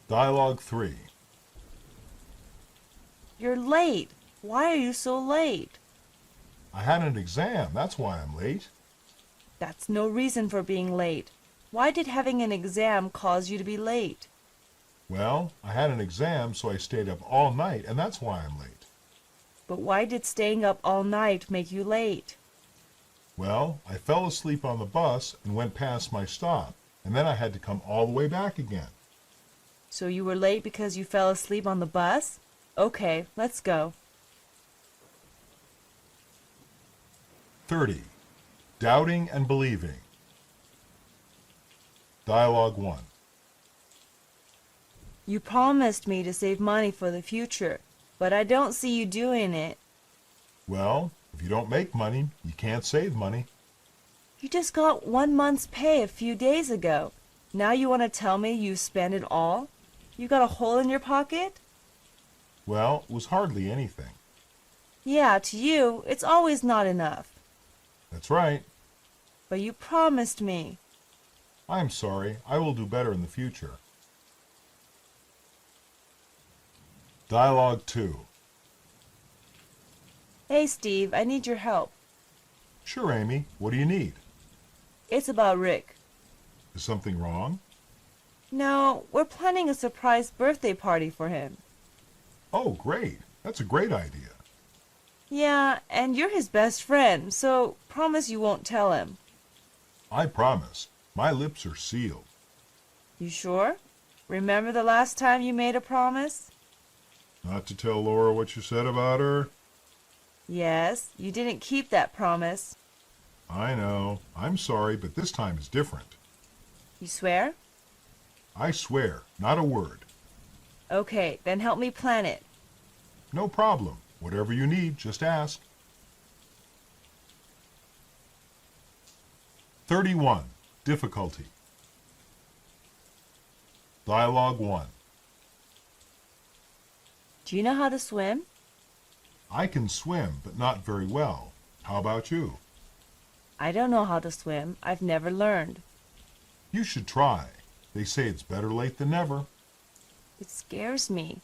Dialogue 3.
You're late. Why are you so late?
I had an exam. That's why I'm late.
That's no reason for being late. Why did having an exam cause you to be late?
Well, I had an exam, so I stayed up all night, and that's why I'm late.
But why did staying up all night make you late?
Well, I fell asleep on the bus and went past my stop, and then I had to come all the way back again.
So you were late because you fell asleep on the bus? Okay, let's go.
30. Doubting and believing. Dialogue 1.
You promised me to save money for the future, but I don't see you doing it.
Well, if you don't make money, you can't save money.
You just got 1 month's pay a few days ago. Now you want to tell me you spent it all? You got a hole in your pocket?
Well, it was hardly anything.
Yeah, to you, it's always not enough.
That's right.
But you promised me.
I'm sorry. I will do better in the future. Dialogue 2.
Hey, Steve, I need your help.
Sure, Amy. What do you need?
It's about Rick.
Is something wrong?
No, we're planning a surprise birthday party for him.
Oh, great. That's a great idea.
Yeah, and you're his best friend, so promise you won't tell him.
I promise. My lips are sealed.
You sure? Remember the last time you made a promise?
Not to tell Laura what you said about her?
Yes, you didn't keep that promise.
I know. I'm sorry, but this time is different.
You swear?
I swear, not a word.
Okay, then help me plan it.
No problem. Whatever you need, just ask. 31. Difficulty. Dialogue 1.
Do you know how to swim?
I can swim, but not very well. How about you?
I don't know how to swim. I've never learned.
You should try. They say it's better late than never.
It scares me.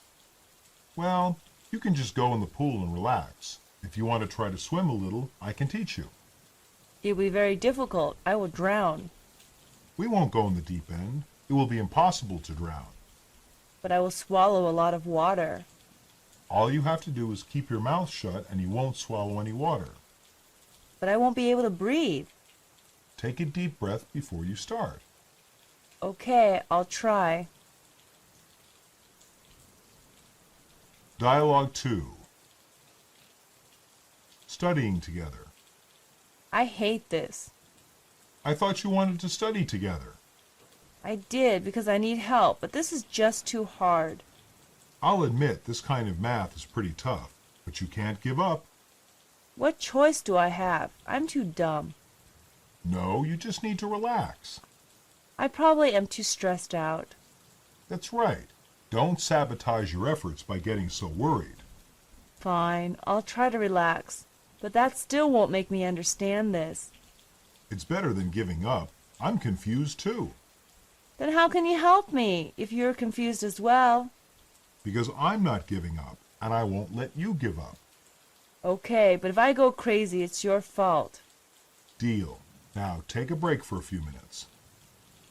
Well, you can just go in the pool and relax. If you want to try to swim a little, I can teach you.
It will be very difficult. I will drown.
We won't go in the deep end. It will be impossible to drown.
But I will swallow a lot of water.
All you have to do is keep your mouth shut and you won't swallow any water.
But I won't be able to breathe.
Take a deep breath before you start.
Okay, I'll try.
Dialogue 2. Studying together.
I hate this.
I thought you wanted to study together.
I did because I need help, but this is just too hard.
I'll admit this kind of math is pretty tough, but you can't give up.
What choice do I have? I'm too dumb.
No, you just need to relax.
I probably am too stressed out.
That's right. Don't sabotage your efforts by getting so worried.
Fine, I'll try to relax, but that still won't make me understand this.
It's better than giving up. I'm confused too.
Then how can you help me if you're confused as well?
Because I'm not giving up, and I won't let you give up.
Okay, but if I go crazy, it's your fault.
Deal. Now take a break for a few minutes.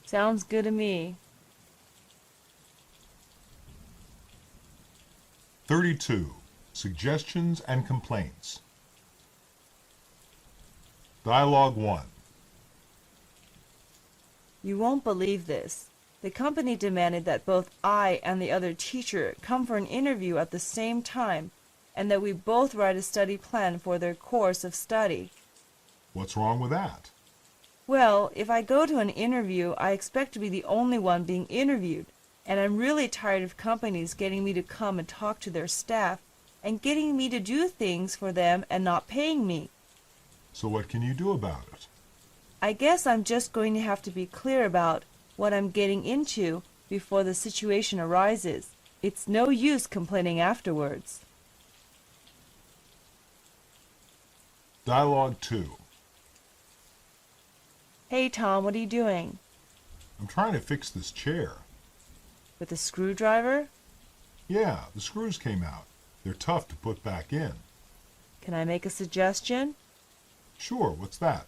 Sounds good to me.
32. Suggestions and complaints. Dialogue 1.
You won't believe this. The company demanded that both I and the other teacher come for an interview at the same time, and that we both write a study plan for their course of study.
What's wrong with that?
Well, if I go to an interview, I expect to be the only one being interviewed, and I'm really tired of companies getting me to come and talk to their staff and getting me to do things for them and not paying me.
So what can you do about it?
I guess I'm just going to have to be clear about what I'm getting into before the situation arises. It's no use complaining afterwards.
Dialogue 2.
Hey Tom, what are you doing?
I'm trying to fix this chair.
With a screwdriver?
Yeah, the screws came out. They're tough to put back in.
Can I make a suggestion?
Sure, what's that?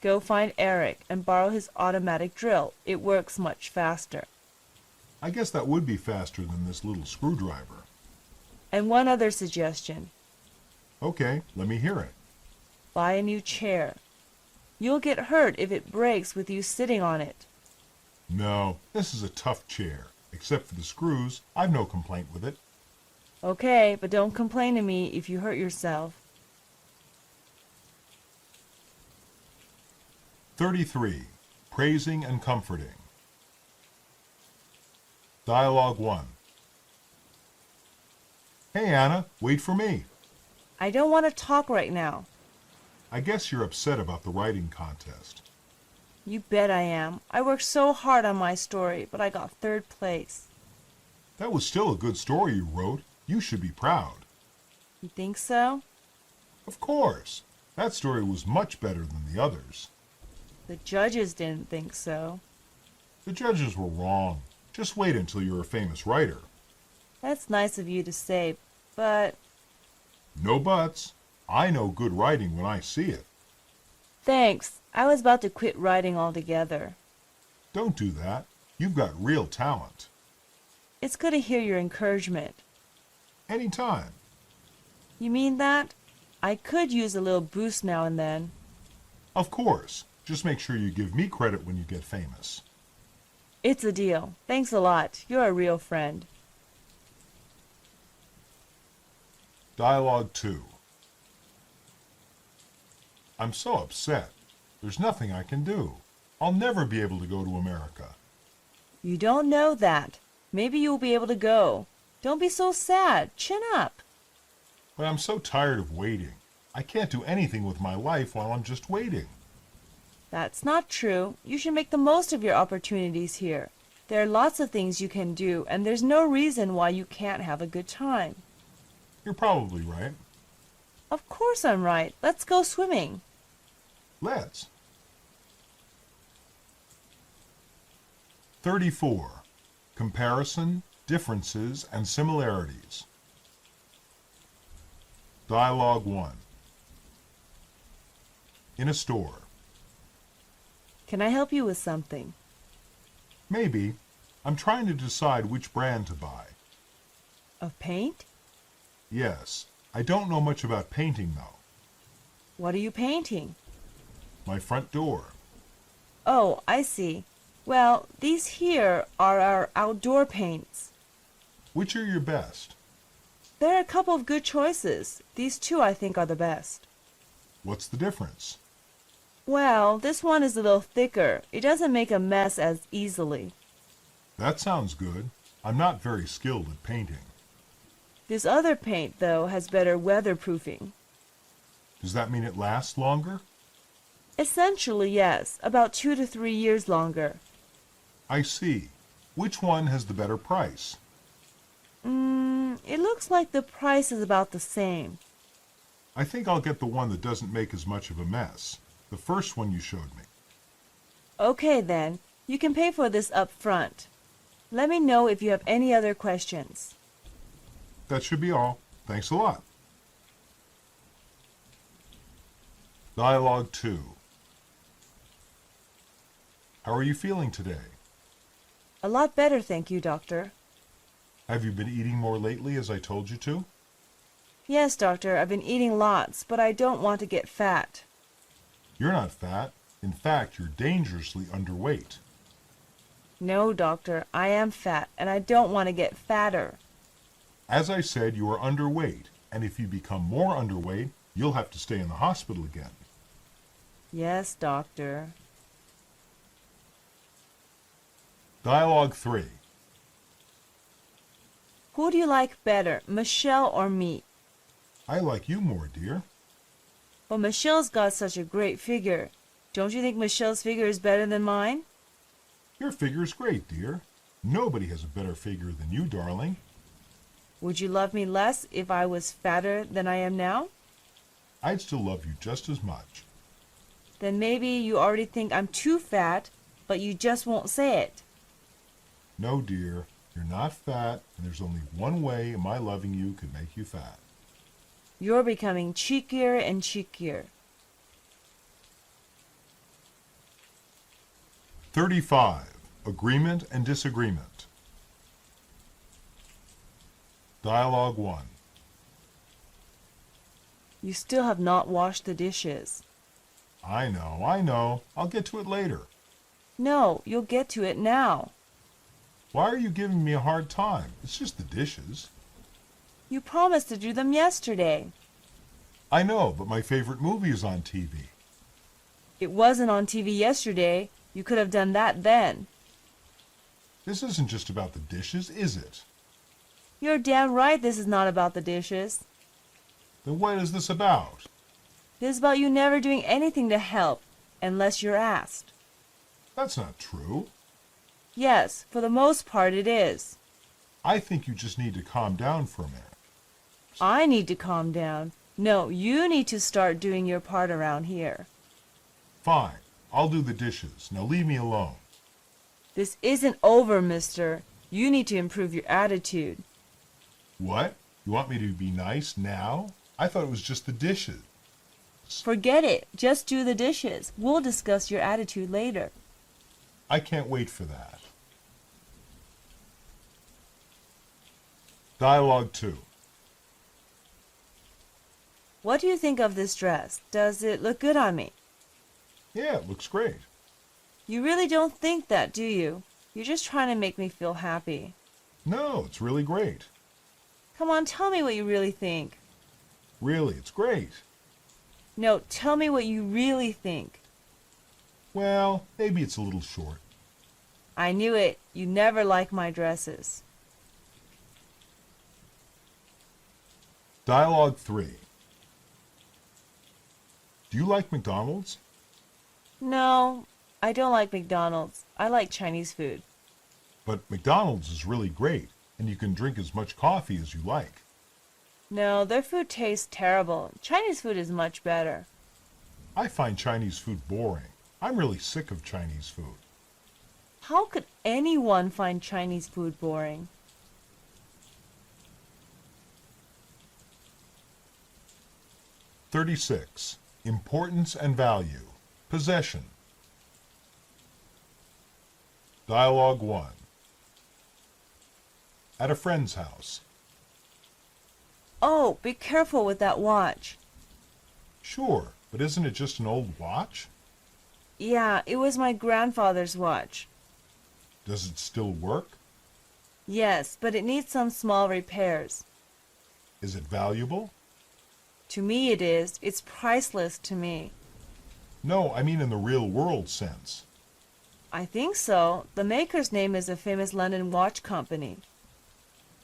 Go find Eric and borrow his automatic drill. It works much faster.
I guess that would be faster than this little screwdriver.
And one other suggestion.
Okay, let me hear it.
Buy a new chair. You'll get hurt if it breaks with you sitting on it.
No, this is a tough chair. Except for the screws, I've no complaint with it.
Okay, but don't complain to me if you hurt yourself.
33. Praising and comforting. Dialogue 1. Hey Anna, wait for me.
I don't want to talk right now.
I guess you're upset about the writing contest.
You bet I am. I worked so hard on my story, but I got third place.
That was still a good story you wrote. You should be proud.
You think so?
Of course. That story was much better than the others.
The judges didn't think so.
The judges were wrong. Just wait until you're a famous writer.
That's nice of you to say, but...
No buts. I know good writing when I see it.
Thanks. I was about to quit writing altogether.
Don't do that. You've got real talent.
It's good to hear your encouragement.
Anytime.
You mean that? I could use a little boost now and then.
Of course. Just make sure you give me credit when you get famous.
It's a deal. Thanks a lot. You're a real friend.
Dialogue 2. I'm so upset. There's nothing I can do. I'll never be able to go to America.
You don't know that. Maybe you'll be able to go. Don't be so sad. Chin up.
But I'm so tired of waiting. I can't do anything with my life while I'm just waiting.
That's not true. You should make the most of your opportunities here. There are lots of things you can do, and there's no reason why you can't have a good time.
You're probably right.
Of course I'm right. Let's go swimming.
Let's. 34. Comparison, differences, and similarities. Dialogue 1. In a store.
Can I help you with something?
Maybe. I'm trying to decide which brand to buy.
Of paint?
Yes. I don't know much about painting, though.
What are you painting?
My front door.
Oh, I see. Well, these here are our outdoor paints.
Which are your best?
There are a couple of good choices. These two I think are the best.
What's the difference?
Well, this one is a little thicker. It doesn't make a mess as easily.
That sounds good. I'm not very skilled at painting.
This other paint, though, has better weatherproofing.
Does that mean it lasts longer?
Essentially, yes. About 2 to 3 years longer.
I see. Which one has the better price?
It looks like the price is about the same.
I think I'll get the one that doesn't make as much of a mess. The first one you showed me.
Okay then, you can pay for this up front. Let me know if you have any other questions.
That should be all. Thanks a lot. Dialogue 2. How are you feeling today?
A lot better, thank you, doctor.
Have you been eating more lately as I told you to?
Yes, doctor, I've been eating lots, but I don't want to get fat.
You're not fat. In fact, you're dangerously underweight.
No, doctor, I am fat, and I don't want to get fatter.
As I said, you are underweight, and if you become more underweight, you'll have to stay in the hospital again.
Yes, doctor.
Dialogue 3.
Who do you like better, Michelle or me?
I like you more, dear.
Well, Michelle's got such a great figure. Don't you think Michelle's figure is better than mine?
Your figure's great, dear. Nobody has a better figure than you, darling.
Would you love me less if I was fatter than I am now?
I'd still love you just as much.
Then maybe you already think I'm too fat, but you just won't say it.
No, dear, you're not fat, and there's only one way my loving you could make you fat.
You're becoming cheekier and cheekier.
35. Agreement and disagreement. Dialogue 1.
You still have not washed the dishes.
I know. I'll get to it later.
No, you'll get to it now.
Why are you giving me a hard time? It's just the dishes.
You promised to do them yesterday.
I know, but my favorite movie is on TV.
It wasn't on TV yesterday. You could have done that then.
This isn't just about the dishes, is it?
You're damn right this is not about the dishes.
Then what is this about?
This is about you never doing anything to help, unless you're asked.
That's not true.
Yes, for the most part it is.
I think you just need to calm down for a minute.
I need to calm down. No, you need to start doing your part around here.
Fine, I'll do the dishes. Now leave me alone.
This isn't over, mister. You need to improve your attitude.
What? You want me to be nice now? I thought it was just the dishes.
Forget it. Just do the dishes. We'll discuss your attitude later.
I can't wait for that. Dialogue 2.
What do you think of this dress? Does it look good on me?
Yeah, it looks great.
You really don't think that, do you? You're just trying to make me feel happy.
No, it's really great.
Come on, tell me what you really think.
Really, it's great.
No, tell me what you really think.
Well, maybe it's a little short.
I knew it. You never like my dresses.
Dialogue 3. Do you like McDonald's?
No, I don't like McDonald's. I like Chinese food.
But McDonald's is really great, and you can drink as much coffee as you like.
No, their food tastes terrible. Chinese food is much better.
I find Chinese food boring. I'm really sick of Chinese food.
How could anyone find Chinese food boring?
"36. Importance and value. Possession. Dialogue 1. At a friend's house.
Oh, be careful with that watch.
Sure, but isn't it just an old watch?
Yeah, it was my grandfather's watch.
Does it still work?
Yes, but it needs some small repairs.
Is it valuable?
To me it is. It's priceless to me.
No, I mean in the real world sense.
I think so. The maker's name is a famous London watch company.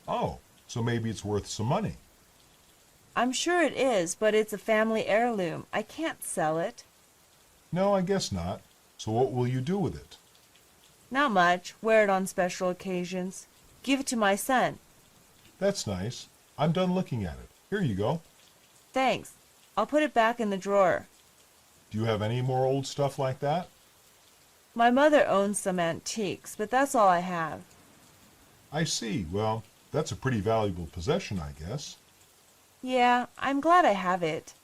Oh, so maybe it's worth some money.
I'm sure it is, but it's a family heirloom. I can't sell it.
No, I guess not. So what will you do with it?
Not much. Wear it on special occasions. Give it to my son.
That's nice. I'm done looking at it. Here you go.
Thanks. I'll put it back in the drawer.
Do you have any more old stuff like that?
My mother owns some antiques, but that's all I have.
I see. Well, that's a pretty valuable possession, I guess.
Yeah, I'm glad I have it.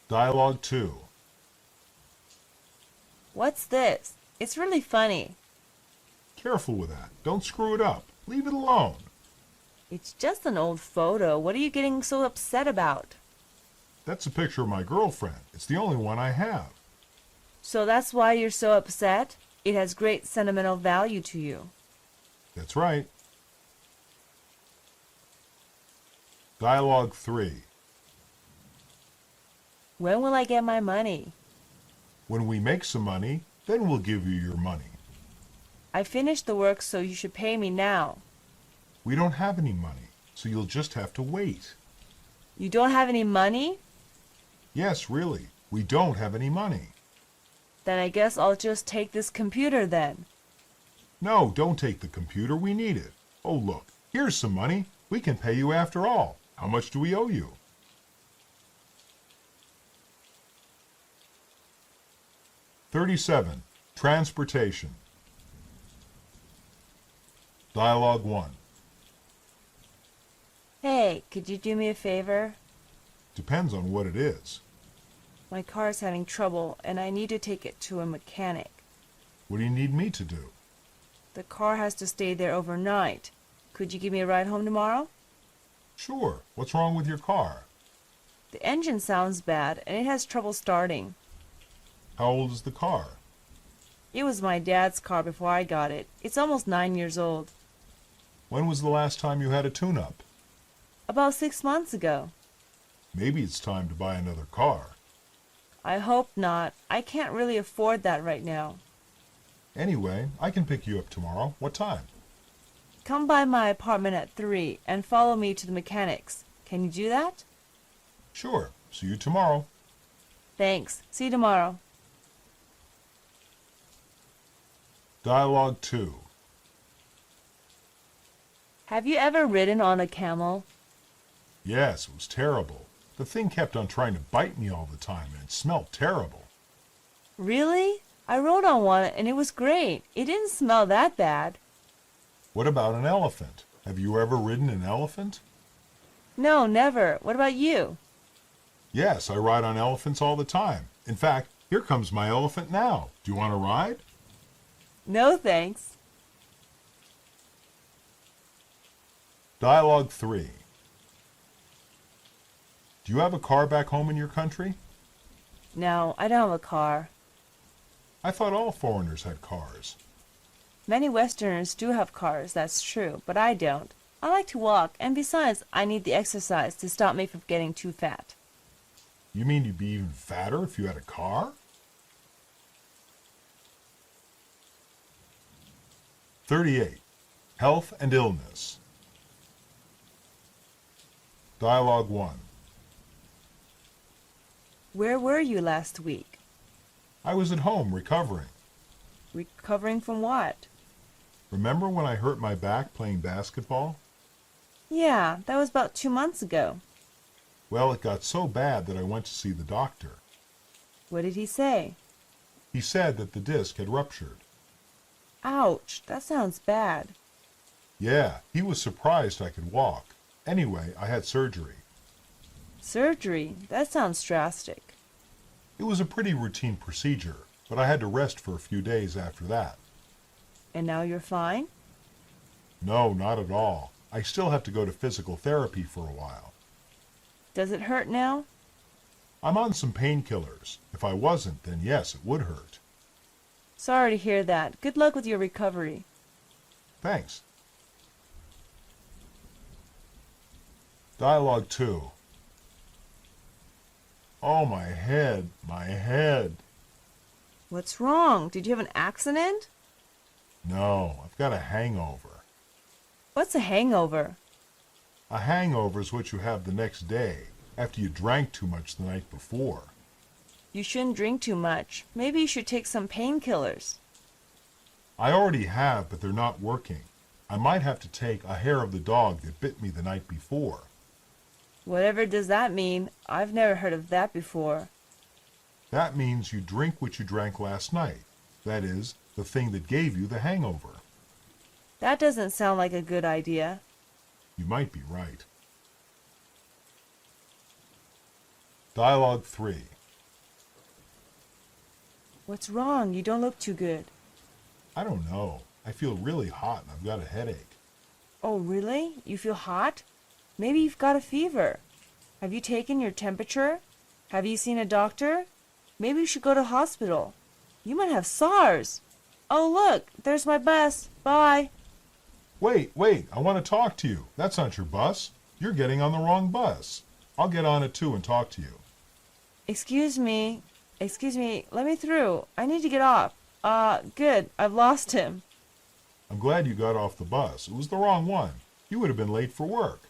Dialogue 2.
What's this? It's really funny.
Careful with that. Don't screw it up. Leave it alone.
It's just an old photo. What are you getting so upset about?
That's a picture of my girlfriend. It's the only one I have.
So that's why you're so upset? It has great sentimental value to you.
That's right. Dialogue 3.
When will I get my money?
When we make some money, then we'll give you your money.
I finished the work, so you should pay me now.
We don't have any money, so you'll just have to wait.
You don't have any money?
Yes, really. We don't have any money.
Then I guess I'll just take this computer then.
No, don't take the computer. We need it. Oh, look. Here's some money. We can pay you after all. How much do we owe you? "37. Transportation. Dialogue 1.
Hey, could you do me a favor?
Depends on what it is.
My car's having trouble, and I need to take it to a mechanic.
What do you need me to do?
The car has to stay there overnight. Could you give me a ride home tomorrow?
Sure. What's wrong with your car?
The engine sounds bad, and it has trouble starting.
How old is the car?
It was my dad's car before I got it. It's almost 9 years old.
When was the last time you had a tune-up?
About 6 months ago.
Maybe it's time to buy another car.
I hope not. I can't really afford that right now.
Anyway, I can pick you up tomorrow. What time?
Come by my apartment at 3 and follow me to the mechanic's. Can you do that?
Sure. See you tomorrow.
Thanks. See you tomorrow.
Dialogue 2.
Have you ever ridden on a camel?
Yes, it was terrible. The thing kept on trying to bite me all the time, and it smelled terrible.
Really? I rode on one and it was great. It didn't smell that bad.
What about an elephant? Have you ever ridden an elephant?
No, never. What about you?
Yes, I ride on elephants all the time. In fact, here comes my elephant now. Do you want to ride?
No, thanks.
Dialogue 3. Do you have a car back home in your country?
No, I don't have a car.
I thought all foreigners had cars.
Many Westerners do have cars, that's true, but I don't. I like to walk, and besides, I need the exercise to stop me from getting too fat.
You mean you'd be even fatter if you had a car? 38. Health and illness. Dialogue 1.
Where were you last week?
I was at home recovering.
Recovering from what?
Remember when I hurt my back playing basketball?
Yeah, that was about 2 months ago.
Well, it got so bad that I went to see the doctor.
What did he say?
He said that the disc had ruptured.
Ouch, that sounds bad.
Yeah, he was surprised I could walk. Anyway, I had surgery.
Surgery? That sounds drastic.
It was a pretty routine procedure, but I had to rest for a few days after that.
And now you're fine?
No, not at all. I still have to go to physical therapy for a while.
Does it hurt now?
I'm on some painkillers. If I wasn't, then yes, it would hurt.
Sorry to hear that. Good luck with your recovery.
Thanks. Dialogue 2. Oh, my head, my head.
What's wrong? Did you have an accident?
No, I've got a hangover.
What's a hangover?
A hangover is what you have the next day, after you drank too much the night before.
You shouldn't drink too much. Maybe you should take some painkillers.
I already have, but they're not working. I might have to take a hair of the dog that bit me the night before.
Whatever does that mean? I've never heard of that before.
That means you drink what you drank last night. That is, the thing that gave you the hangover.
That doesn't sound like a good idea.
You might be right. Dialogue 3.
What's wrong? You don't look too good.
I don't know. I feel really hot and I've got a headache.
Oh, really? You feel hot? Maybe you've got a fever. Have you taken your temperature? Have you seen a doctor? Maybe you should go to the hospital. You might have SARS. Oh, look, there's my bus. Bye.
Wait, I want to talk to you. That's not your bus. You're getting on the wrong bus. I'll get on it too and talk to you.
Excuse me, let me through. I need to get off. Good, I've lost him.
I'm glad you got off the bus. It was the wrong one. You would have been late for work.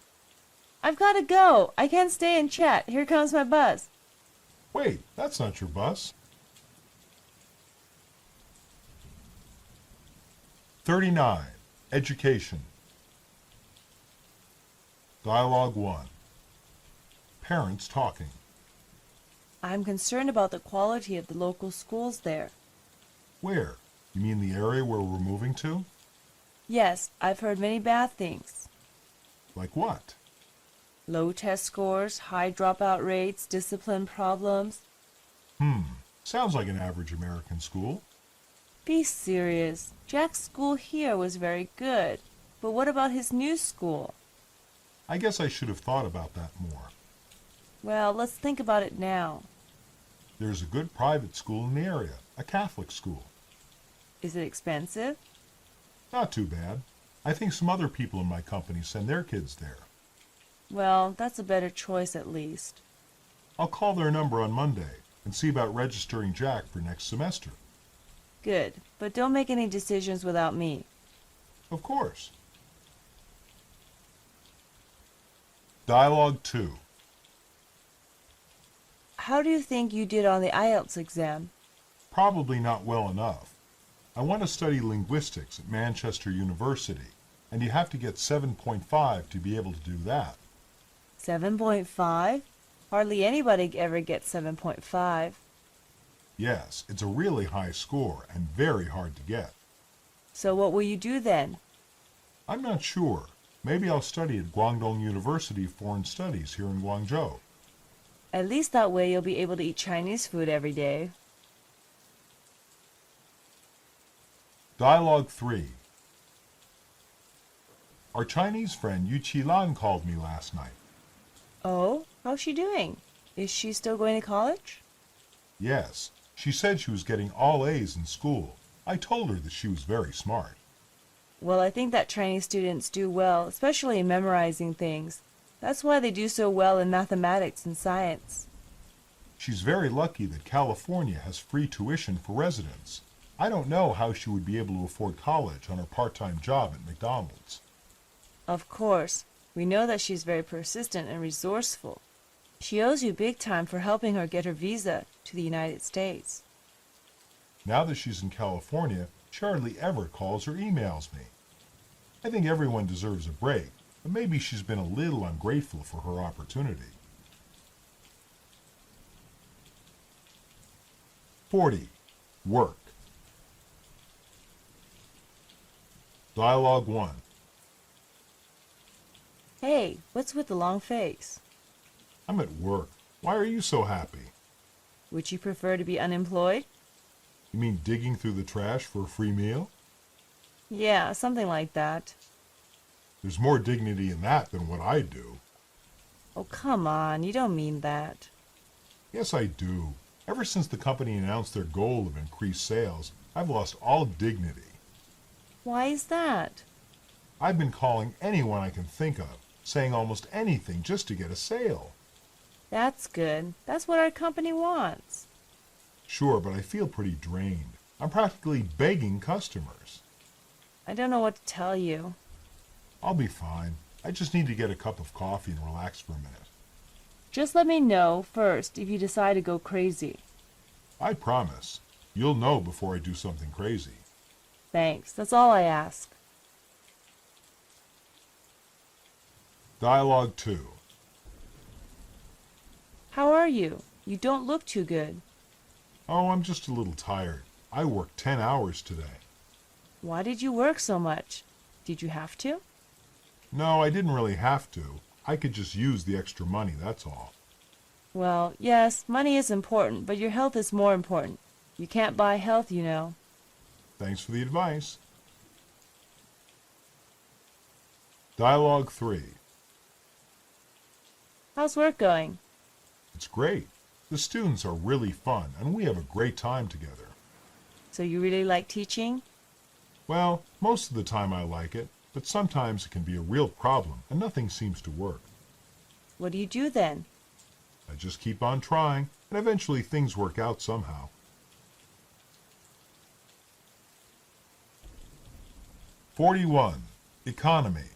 I've got to go. I can't stay and chat. Here comes my bus.
Wait, that's not your bus. 39. Education. Dialogue 1. Parents talking.
I'm concerned about the quality of the local schools there.
Where? You mean the area where we're moving to?
Yes, I've heard many bad things.
Like what?
Low test scores, high dropout rates, discipline problems.
Sounds like an average American school.
Be serious. Jack's school here was very good. But what about his new school?
I guess I should have thought about that more.
Well, let's think about it now.
There's a good private school in the area, a Catholic school.
Is it expensive?
Not too bad. I think some other people in my company send their kids there.
Well, that's a better choice at least.
I'll call their number on Monday and see about registering Jack for next semester.
Good, but don't make any decisions without me.
Of course. Dialogue 2.
How do you think you did on the IELTS exam?
Probably not well enough. I want to study linguistics at Manchester University, and you have to get 7.5 to be able to do that.
7.5? Hardly anybody ever gets 7.5.
Yes, it's a really high score and very hard to get.
So what will you do then?
I'm not sure. Maybe I'll study at Guangdong University Foreign Studies here in Guangzhou.
At least that way you'll be able to eat Chinese food every day.
Dialogue 3. Our Chinese friend Yu Qilan called me last night.
Oh, how's she doing? Is she still going to college?
Yes, she said she was getting all A's in school. I told her that she was very smart.
Well, I think that Chinese students do well, especially in memorizing things. That's why they do so well in mathematics and science.
She's very lucky that California has free tuition for residents. I don't know how she would be able to afford college on her part-time job at McDonald's.
Of course. We know that she's very persistent and resourceful. She owes you big time for helping her get her visa to the United States.
Now that she's in California, she hardly ever calls or emails me. I think everyone deserves a break, but maybe she's been a little ungrateful for her opportunity. 40. Work. Dialogue 1.
Hey, what's with the long face?
I'm at work. Why are you so happy?
Would you prefer to be unemployed?
You mean digging through the trash for a free meal?
Yeah, something like that.
There's more dignity in that than what I do.
Oh, come on, you don't mean that.
Yes, I do. Ever since the company announced their goal of increased sales, I've lost all dignity.
Why is that?
I've been calling anyone I can think of, saying almost anything just to get a sale.
That's good. That's what our company wants.
Sure, but I feel pretty drained. I'm practically begging customers.
I don't know what to tell you.
I'll be fine. I just need to get a cup of coffee and relax for a minute.
Just let me know first if you decide to go crazy.
I promise. You'll know before I do something crazy.
Thanks. That's all I ask.
Dialogue 2.
How are you? You don't look too good.
Oh, I'm just a little tired. I worked 10 hours today.
Why did you work so much? Did you have to?
No, I didn't really have to. I could just use the extra money, that's all.
Well, yes, money is important, but your health is more important. You can't buy health, you know.
Thanks for the advice. Dialogue 3.
How's work going?
It's great. The students are really fun, and we have a great time together.
So you really like teaching?
Well, most of the time I like it, but sometimes it can be a real problem, and nothing seems to work.
What do you do then?
I just keep on trying, and eventually things work out somehow. "41. Economy.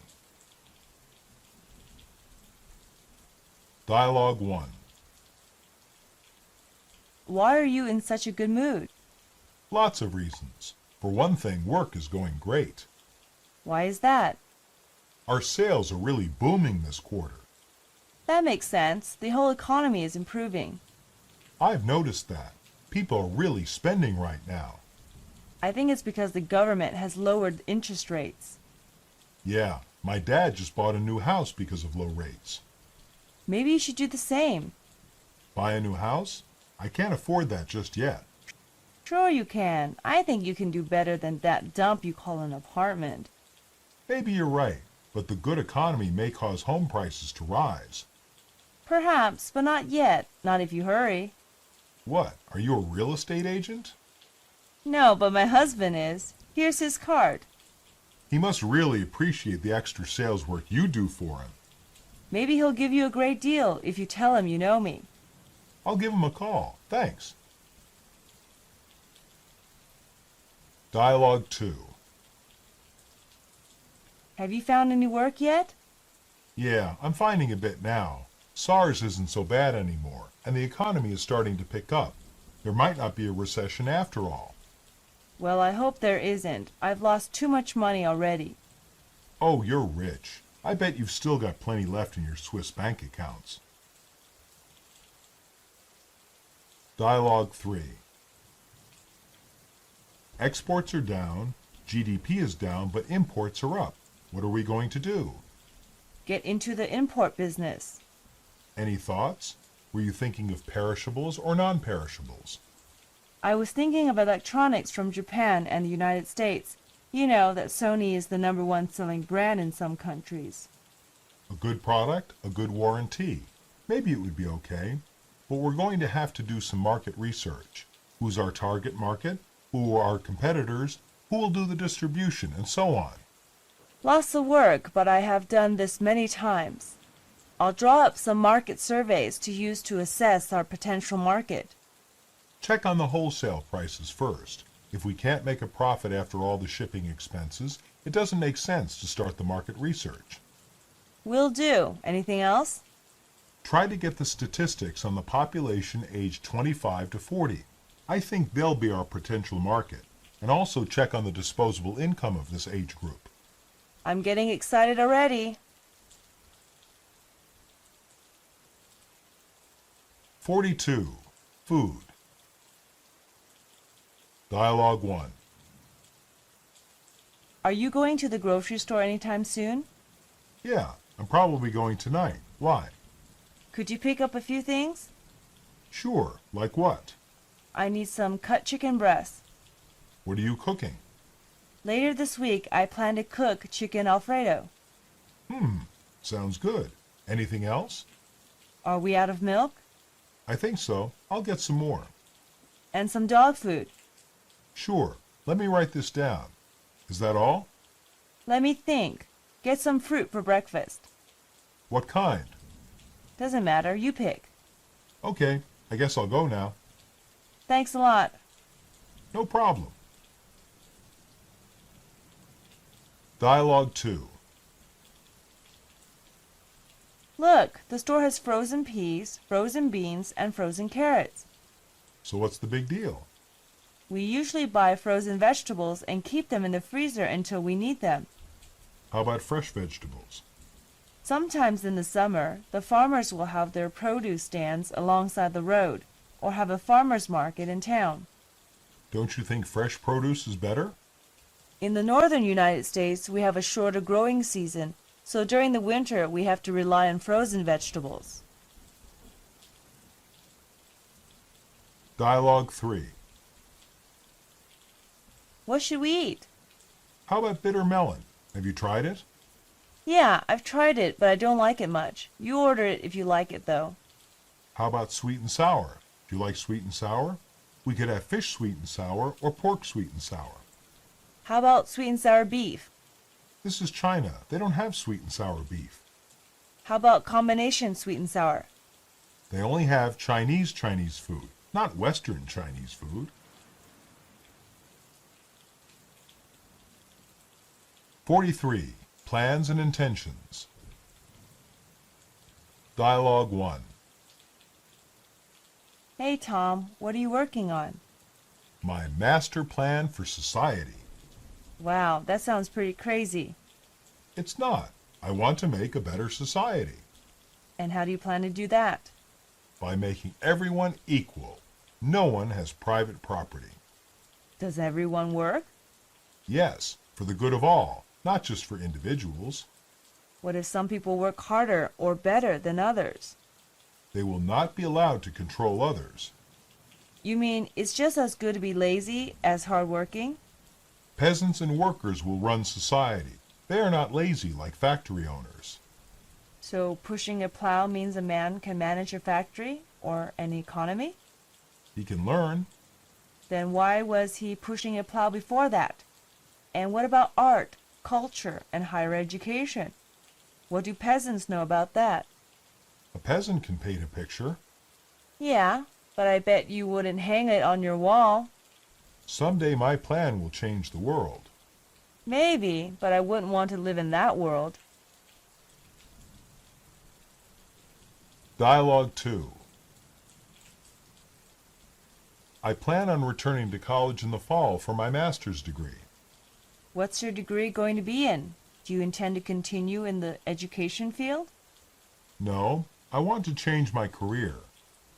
Dialogue 1.
Why are you in such a good mood?
Lots of reasons. For one thing, work is going great.
Why is that?
Our sales are really booming this quarter.
That makes sense. The whole economy is improving.
I've noticed that. People are really spending right now.
I think it's because the government has lowered interest rates.
Yeah, my dad just bought a new house because of low rates.
Maybe you should do the same.
Buy a new house? I can't afford that just yet.
Sure you can. I think you can do better than that dump you call an apartment.
Maybe you're right, but the good economy may cause home prices to rise.
Perhaps, but not yet. Not if you hurry.
What, are you a real estate agent?
No, but my husband is. Here's his card.
He must really appreciate the extra sales work you do for him.
Maybe he'll give you a great deal if you tell him you know me.
I'll give him a call. Thanks. Dialogue 2.
Have you found any work yet?
Yeah, I'm finding a bit now. SARS isn't so bad anymore, and the economy is starting to pick up. There might not be a recession after all.
Well, I hope there isn't. I've lost too much money already.
Oh, you're rich. I bet you've still got plenty left in your Swiss bank accounts. Dialogue 3. Exports are down, GDP is down, but imports are up. What are we going to do?
Get into the import business.
Any thoughts? Were you thinking of perishables or non-perishables?
I was thinking of electronics from Japan and the United States. You know that Sony is the #1 selling brand in some countries.
A good product, a good warranty. Maybe it would be okay, but we're going to have to do some market research. Who's our target market? Who are our competitors? Who will do the distribution? And so on.
Lots of work, but I have done this many times. I'll draw up some market surveys to use to assess our potential market.
Check on the wholesale prices first. If we can't make a profit after all the shipping expenses, it doesn't make sense to start the market research.
Will do. Anything else?
Try to get the statistics on the population aged 25 to 40. I think they'll be our potential market. And also check on the disposable income of this age group.
I'm getting excited already.
42. Food. Dialogue 1.
Are you going to the grocery store anytime soon?
Yeah, I'm probably going tonight. Why?
Could you pick up a few things?
Sure. Like what?
I need some cut chicken breasts.
What are you cooking?
Later this week, I plan to cook chicken Alfredo.
Sounds good. Anything else?
Are we out of milk?
I think so. I'll get some more.
And some dog food.
Sure. Let me write this down. Is that all?
Let me think. Get some fruit for breakfast.
What kind?
Doesn't matter. You pick.
Okay, I guess I'll go now.
Thanks a lot.
No problem. Dialogue 2.
Look, the store has frozen peas, frozen beans, and frozen carrots.
So what's the big deal?
We usually buy frozen vegetables and keep them in the freezer until we need them.
How about fresh vegetables?
Sometimes in the summer, the farmers will have their produce stands alongside the road, or have a farmer's market in town.
Don't you think fresh produce is better?
In the northern United States, we have a shorter growing season, so during the winter we have to rely on frozen vegetables.
Dialogue 3.
What should we eat?
How about bitter melon? Have you tried it?
Yeah, I've tried it, but I don't like it much. You order it if you like it, though.
How about sweet and sour? Do you like sweet and sour? We could have fish sweet and sour or pork sweet and sour.
How about sweet and sour beef?
This is China. They don't have sweet and sour beef.
How about combination sweet and sour?
They only have Chinese food, not Western Chinese food. 43. Plans and intentions. Dialogue 1.
Hey, Tom, what are you working on?
My master plan for society.
Wow, that sounds pretty crazy.
It's not. I want to make a better society.
And how do you plan to do that?
By making everyone equal. No one has private property.
Does everyone work?
Yes, for the good of all, not just for individuals.
What if some people work harder or better than others?
They will not be allowed to control others.
You mean it's just as good to be lazy as hardworking?
Peasants and workers will run society. They are not lazy like factory owners.
So pushing a plow means a man can manage a factory or an economy?
He can learn.
Then why was he pushing a plow before that? And what about art, culture, and higher education? What do peasants know about that?
A peasant can paint a picture.
Yeah, but I bet you wouldn't hang it on your wall.
Someday my plan will change the world.
Maybe, but I wouldn't want to live in that world.
Dialogue 2. I plan on returning to college in the fall for my master's degree.
What's your degree going to be in? Do you intend to continue in the education field?
No, I want to change my career.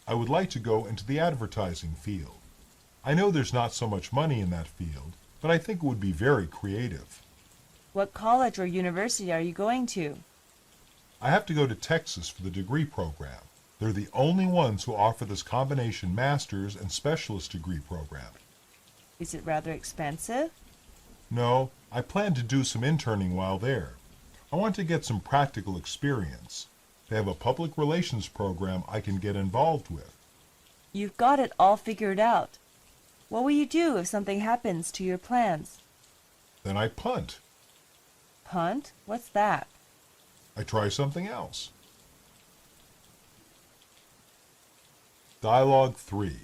I would like to go into the advertising field. I know there's not so much money in that field, but I think it would be very creative.
What college or university are you going to?
I have to go to Texas for the degree program. They're the only ones who offer this combination master's and specialist degree program.
Is it rather expensive?
No, I plan to do some interning while there. I want to get some practical experience. They have a public relations program I can get involved with.
You've got it all figured out. What will you do if something happens to your plans?
Then I punt.
Punt? What's that?
I try something else. Dialogue 3.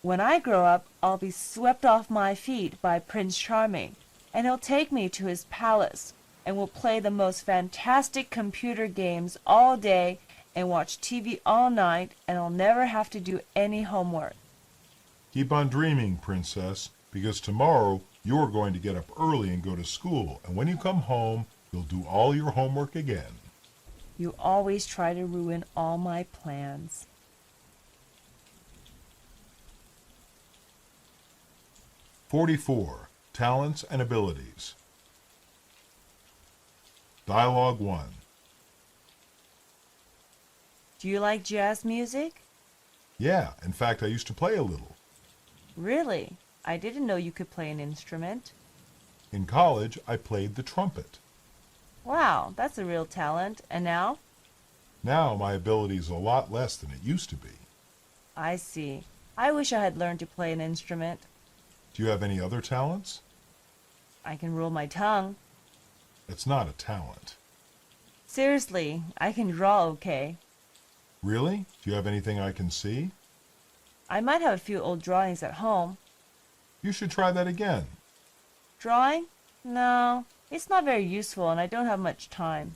When I grow up, I'll be swept off my feet by Prince Charming, and he'll take me to his palace, and we'll play the most fantastic computer games all day and watch TV all night, and I'll never have to do any homework.
Keep on dreaming, Princess, because tomorrow you're going to get up early and go to school, and when you come home, you'll do all your homework again.
You always try to ruin all my plans.
.44. Talents and abilities. Dialogue 1.
Do you like jazz music?
Yeah, in fact, I used to play a little.
Really? I didn't know you could play an instrument.
In college, I played the trumpet.
Wow, that's a real talent. And now?
Now my ability is a lot less than it used to be.
I see. I wish I had learned to play an instrument.
Do you have any other talents?
I can roll my tongue.
It's not a talent.
Seriously, I can draw okay.
Really? Do you have anything I can see?
I might have a few old drawings at home.
You should try that again.
Drawing? No, it's not very useful and I don't have much time.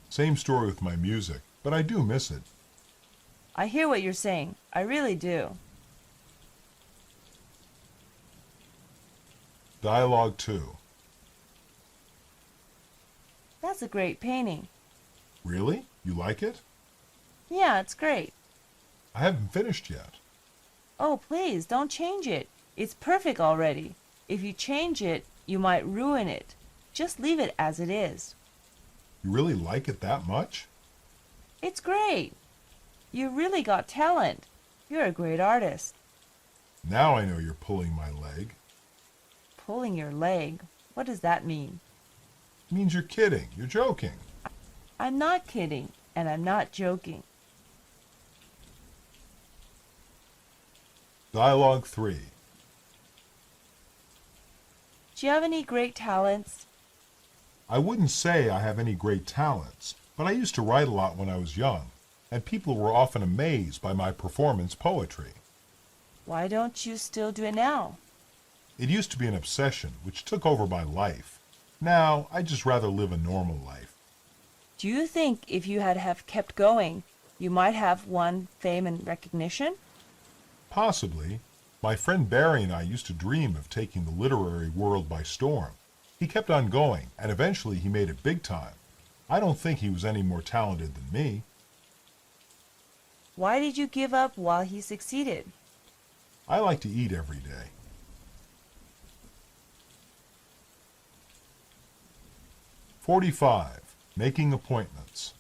Same story with my music, but I do miss it.
I hear what you're saying. I really do.
Dialogue 2.
That's a great painting.
Really? You like it?
Yeah, it's great.
I haven't finished yet.
Oh, please, don't change it. It's perfect already. If you change it, you might ruin it. Just leave it as it is.
You really like it that much?
It's great. You really got talent. You're a great artist.
Now I know you're pulling my leg.
Pulling your leg? What does that mean?
It means you're kidding. You're joking.
I'm not kidding, and I'm not joking.
Dialogue 3.
Do you have any great talents?
I wouldn't say I have any great talents, but I used to write a lot when I was young, and people were often amazed by my performance poetry.
Why don't you still do it now?
It used to be an obsession, which took over my life. Now, I just rather live a normal life.
Do you think if you had have kept going, you might have won fame and recognition?
Possibly. My friend Barry and I used to dream of taking the literary world by storm. He kept on going, and eventually he made it big time. I don't think he was any more talented than me.
Why did you give up while he succeeded?
I like to eat every day. "45. Making appointments."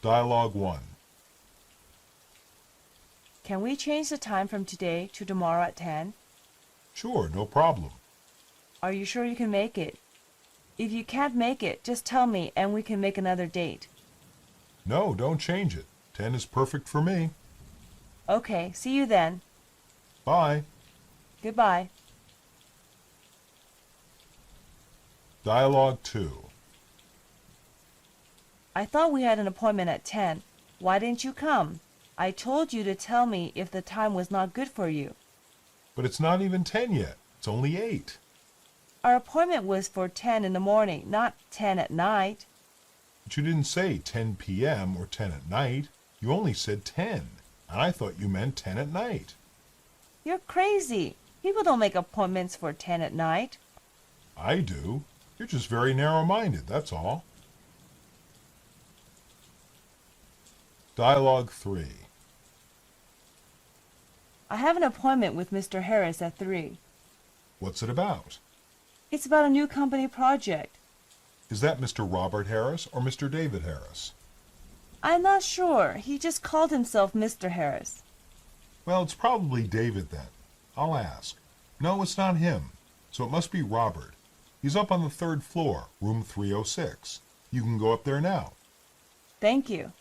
Dialogue 1.
Can we change the time from today to tomorrow at 10?
Sure, no problem.
Are you sure you can make it? If you can't make it, just tell me and we can make another date.
No, don't change it. 10 is perfect for me.
Okay, see you then.
Bye.
Goodbye.
Dialogue 2.
I thought we had an appointment at 10. Why didn't you come? I told you to tell me if the time was not good for you.
But it's not even 10 yet. It's only 8.
Our appointment was for 10 in the morning, not 10 at night.
But you didn't say 10 p.m. or 10 at night. You only said 10, and I thought you meant 10 at night.
You're crazy. People don't make appointments for 10 at night.
I do. You're just very narrow-minded, that's all. Dialogue 3.
I have an appointment with Mr. Harris at 3.
What's it about?
It's about a new company project.
Is that Mr. Robert Harris or Mr. David Harris?
I'm not sure. He just called himself Mr. Harris.
Well, it's probably David then. I'll ask. No, it's not him. So it must be Robert. He's up on the 3rd floor, room 306. You can go up there now.
Thank you.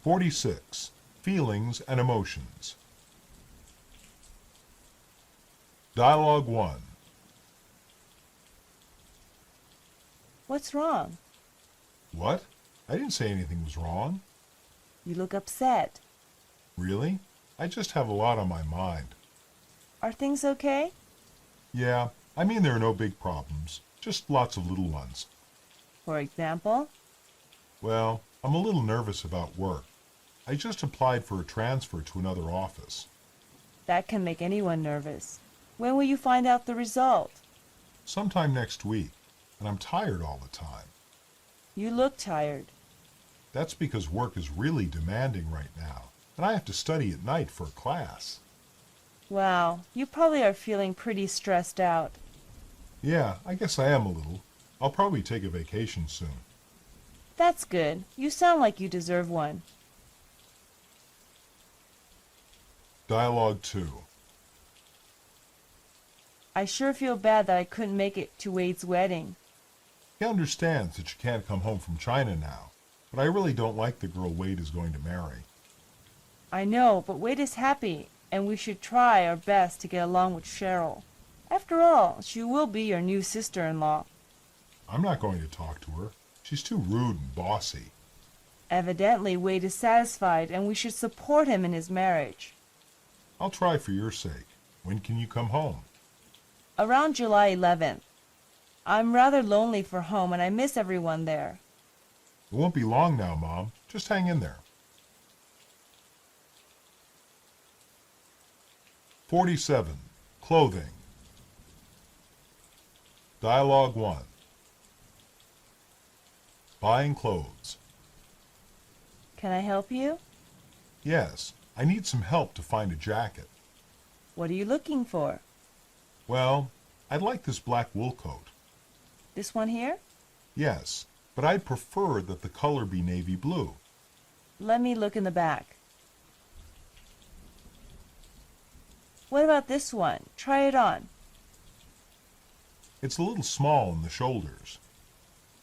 46. Feelings and emotions. Dialogue 1.
What's wrong?
What? I didn't say anything was wrong.
You look upset.
Really? I just have a lot on my mind.
Are things okay?
Yeah, I mean there are no big problems, just lots of little ones.
For example?
Well, I'm a little nervous about work. I just applied for a transfer to another office.
That can make anyone nervous. When will you find out the result?
Sometime next week, and I'm tired all the time.
You look tired.
That's because work is really demanding right now, and I have to study at night for a class.
Wow, you probably are feeling pretty stressed out.
Yeah, I guess I am a little. I'll probably take a vacation soon.
That's good. You sound like you deserve one.
Dialogue 2.
I sure feel bad that I couldn't make it to Wade's wedding.
He understands that you can't come home from China now, but I really don't like the girl Wade is going to marry.
I know, but Wade is happy, and we should try our best to get along with Cheryl. After all, she will be your new sister-in-law.
I'm not going to talk to her. She's too rude and bossy.
Evidently, Wade is satisfied, and we should support him in his marriage.
I'll try for your sake. When can you come home?
Around July 11th. I'm rather lonely for home, and I miss everyone there.
It won't be long now, Mom. Just hang in there. 47. Clothing. Dialogue 1. Buying clothes.
Can I help you?
Yes, I need some help to find a jacket.
What are you looking for?
Well, I'd like this black wool coat.
This one here?
Yes, but I'd prefer that the color be navy blue.
Let me look in the back. What about this one? Try it on.
It's a little small in the shoulders.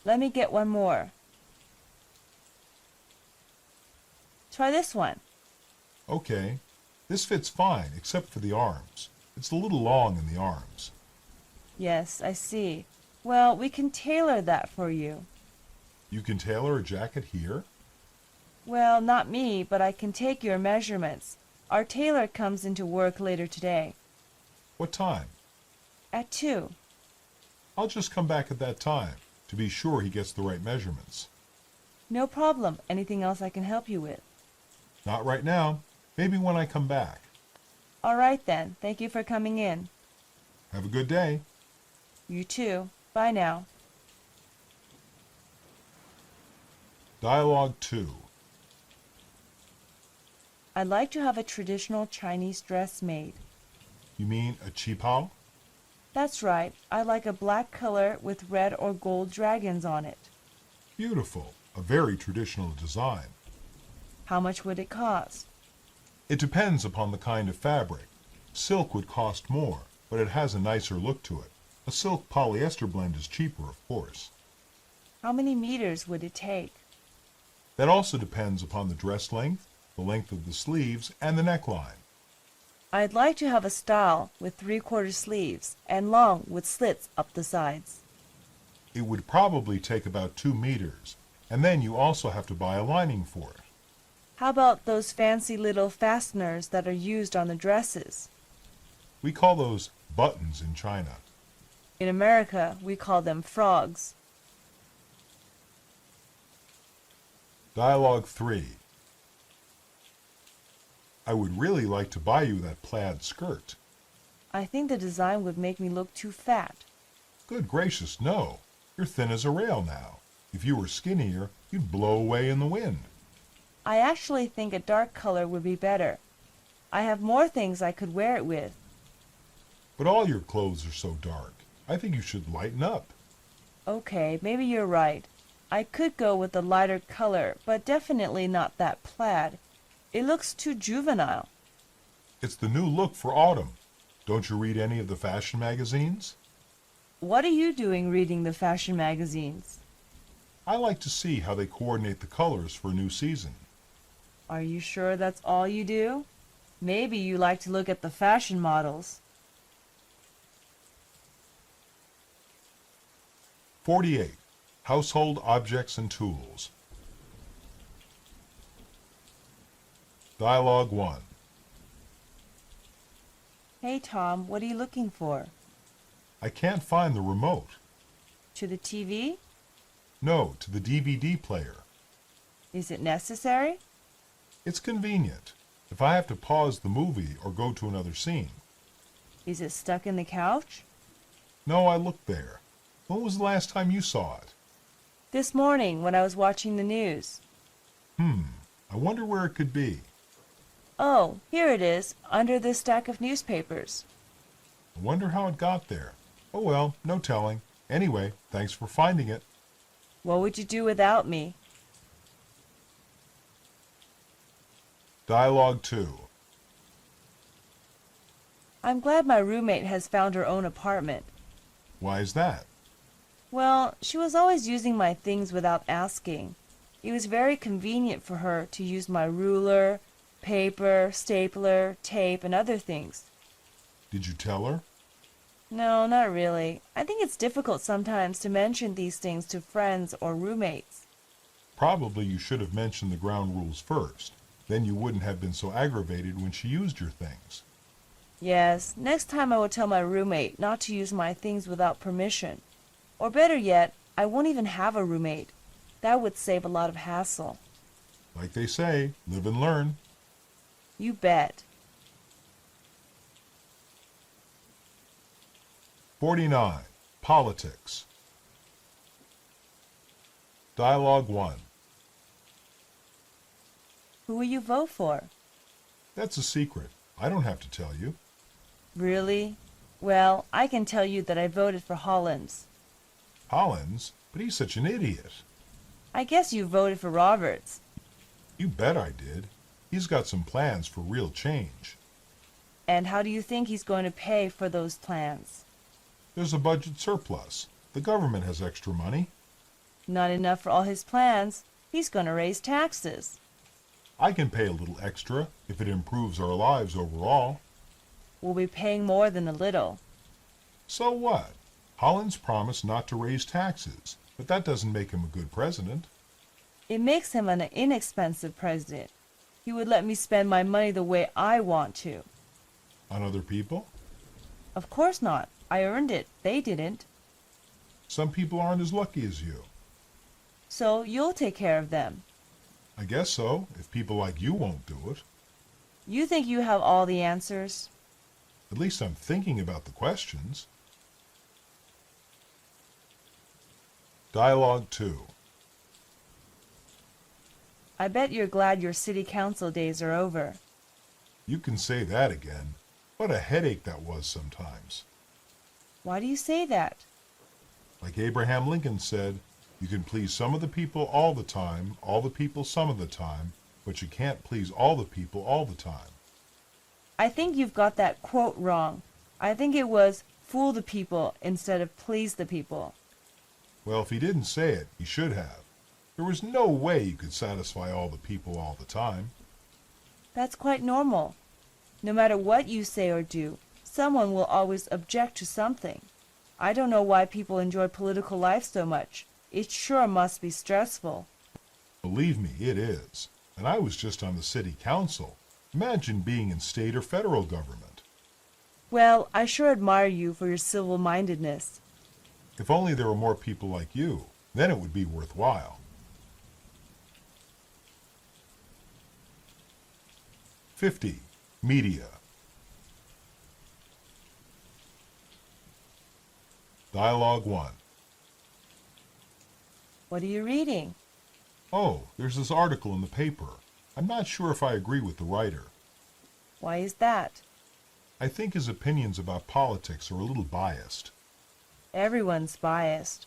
Let me get one more. Try this one.
Okay, this fits fine except for the arms. It's a little long in the arms.
Yes, I see. Well, we can tailor that for you.
You can tailor a jacket here?
Well, not me, but I can take your measurements. Our tailor comes into work later today.
What time?
At 2.
I'll just come back at that time to be sure he gets the right measurements.
No problem. Anything else I can help you with?
Not right now. Maybe when I come back.
All right then. Thank you for coming in.
Have a good day.
You too. Bye now.
Dialogue 2.
I'd like to have a traditional Chinese dress made.
You mean a qipao?
That's right. I like a black color with red or gold dragons on it.
Beautiful. A very traditional design.
How much would it cost?
It depends upon the kind of fabric. Silk would cost more, but it has a nicer look to it. A silk polyester blend is cheaper, of course.
How many meters would it take?
That also depends upon the dress length, the length of the sleeves, and the neckline.
I'd like to have a style with 3/4 sleeves and long with slits up the sides.
It would probably take about 2 meters, and then you also have to buy a lining for it.
How about those fancy little fasteners that are used on the dresses?
We call those buttons in China.
In America, we call them frogs.
Dialogue 3. I would really like to buy you that plaid skirt.
I think the design would make me look too fat.
Good gracious, no. You're thin as a rail now. If you were skinnier, you'd blow away in the wind.
I actually think a dark color would be better. I have more things I could wear it with.
But all your clothes are so dark. I think you should lighten up.
Okay, maybe you're right. I could go with a lighter color, but definitely not that plaid. It looks too juvenile.
It's the new look for autumn. Don't you read any of the fashion magazines?
What are you doing reading the fashion magazines?
I like to see how they coordinate the colors for a new season.
Are you sure that's all you do? Maybe you like to look at the fashion models.
48. Household objects and tools. Dialogue 1.
Hey Tom, what are you looking for?
I can't find the remote.
To the TV?
No, to the DVD player.
Is it necessary?
It's convenient if I have to pause the movie or go to another scene.
Is it stuck in the couch?
No, I looked there. When was the last time you saw it?
This morning when I was watching the news.
I wonder where it could be.
Oh, here it is, under this stack of newspapers.
I wonder how it got there. Oh well, no telling. Anyway, thanks for finding it.
What would you do without me?
Dialogue 2.
I'm glad my roommate has found her own apartment.
Why is that?
Well, she was always using my things without asking. It was very convenient for her to use my ruler, paper, stapler, tape, and other things.
Did you tell her?
No, not really. I think it's difficult sometimes to mention these things to friends or roommates.
Probably you should have mentioned the ground rules first. Then you wouldn't have been so aggravated when she used your things.
Yes, next time I will tell my roommate not to use my things without permission. Or better yet, I won't even have a roommate. That would save a lot of hassle.
Like they say, live and learn.
You bet.
49. Politics. Dialogue 1.
Who will you vote for?
That's a secret. I don't have to tell you.
Really? Well, I can tell you that I voted for Hollins.
Hollins? But he's such an idiot.
I guess you voted for Roberts.
You bet I did. He's got some plans for real change.
And how do you think he's going to pay for those plans?
There's a budget surplus. The government has extra money.
Not enough for all his plans. He's going to raise taxes.
I can pay a little extra if it improves our lives overall.
We'll be paying more than a little.
So what? Hollins promised not to raise taxes, but that doesn't make him a good president.
It makes him an inexpensive president. He would let me spend my money the way I want to.
On other people?
Of course not. I earned it. They didn't.
Some people aren't as lucky as you.
So you'll take care of them.
I guess so, if people like you won't do it.
You think you have all the answers?
At least I'm thinking about the questions. Dialogue 2.
I bet you're glad your city council days are over.
You can say that again. What a headache that was sometimes.
Why do you say that?
Like Abraham Lincoln said, you can please some of the people all the people some of the time, but you can't please all the people all the time.
I think you've got that quote wrong. I think it was fool the people instead of please the people.
Well, if he didn't say it, he should have. There was no way you could satisfy all the people all the time.
That's quite normal. No matter what you say or do, someone will always object to something. I don't know why people enjoy political life so much. It sure must be stressful.
Believe me, it is. And I was just on the city council. Imagine being in state or federal government.
Well, I sure admire you for your civil-mindedness.
If only there were more people like you, then it would be worthwhile. 50. Media. Dialogue 1.
What are you reading?
Oh, there's this article in the paper. I'm not sure if I agree with the writer.
Why is that?
I think his opinions about politics are a little biased.
Everyone's biased.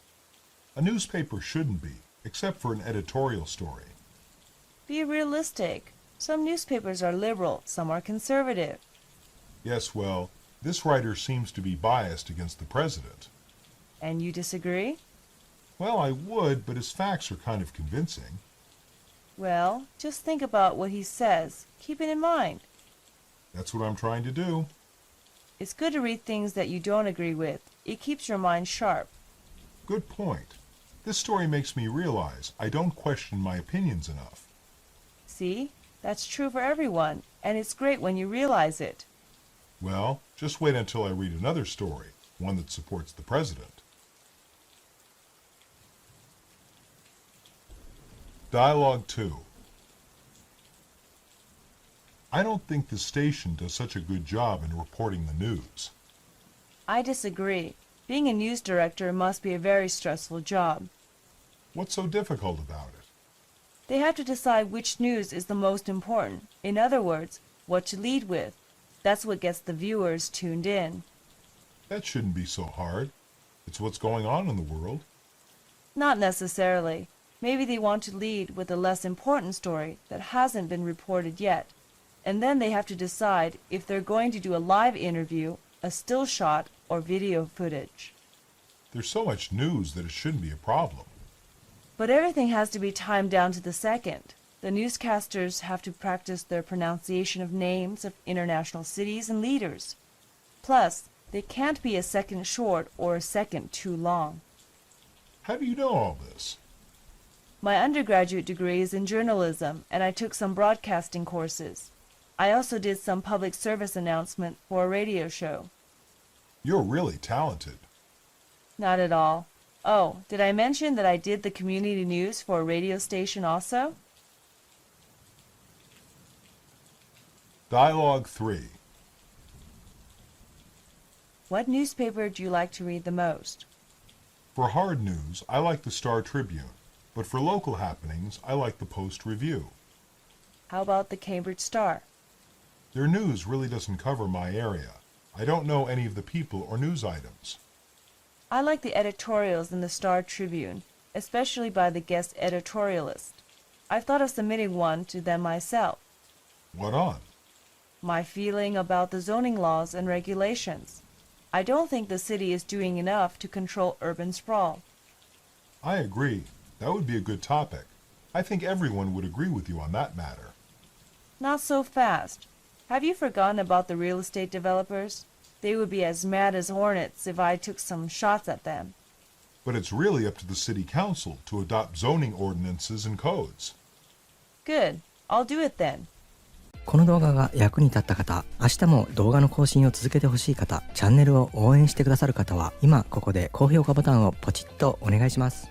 A newspaper shouldn't be, except for an editorial story.
Be realistic. Some newspapers are liberal, some are conservative.
Yes, well, this writer seems to be biased against the president.
And you disagree?
Well, I would, but his facts are kind of convincing.
Well, just think about what he says. Keep it in mind.
That's what I'm trying to do.
It's good to read things that you don't agree with. It keeps your mind sharp.
Good point. This story makes me realize I don't question my opinions enough.
See? That's true for everyone, and it's great when you realize it.
Well, just wait until I read another story, one that supports the president. Dialogue 2. I don't think the station does such a good job in reporting the news.
I disagree. Being a news director must be a very stressful job.
What's so difficult about it?
They have to decide which news is the most important. In other words, what to lead with. That's what gets the viewers tuned in.
That shouldn't be so hard. It's what's going on in the world.
Not necessarily. Maybe they want to lead with a less important story that hasn't been reported yet. And then they have to decide if they're going to do a live interview, a still shot, or video footage.
There's so much news that it shouldn't be a problem.
But everything has to be timed down to the second. The newscasters have to practice their pronunciation of names of international cities and leaders. Plus, they can't be a second short or a second too long.
How do you know all this?
My undergraduate degree is in journalism, and I took some broadcasting courses. I also did some public service announcement for a radio show.
You're really talented.
Not at all. Oh, did I mention that I did the community news for a radio station also?
Dialogue 3.
What newspaper do you like to read the most?
For hard news, I like the Star Tribune, but for local happenings, I like the Post Review.
How about the Cambridge Star?
Their news really doesn't cover my area. I don't know any of the people or news items.
I like the editorials in the Star Tribune, especially by the guest editorialist. I've thought of submitting one to them myself.
What on?
My feeling about the zoning laws and regulations. I don't think the city is doing enough to control urban sprawl.
I agree. That would be a good topic. I think everyone would agree with you on that matter.
Not so fast. Have you forgotten about the real estate developers? They would be as mad as hornets if I took some shots at them.
But it's really up to the city council to adopt zoning ordinances and codes.
Good. I'll do it then.
この動画が役に立った方、明日も動画の更新を続けてほしい方、チャンネルを応援してくださる方は、今ここで高評価ボタンをポチッとお願いします。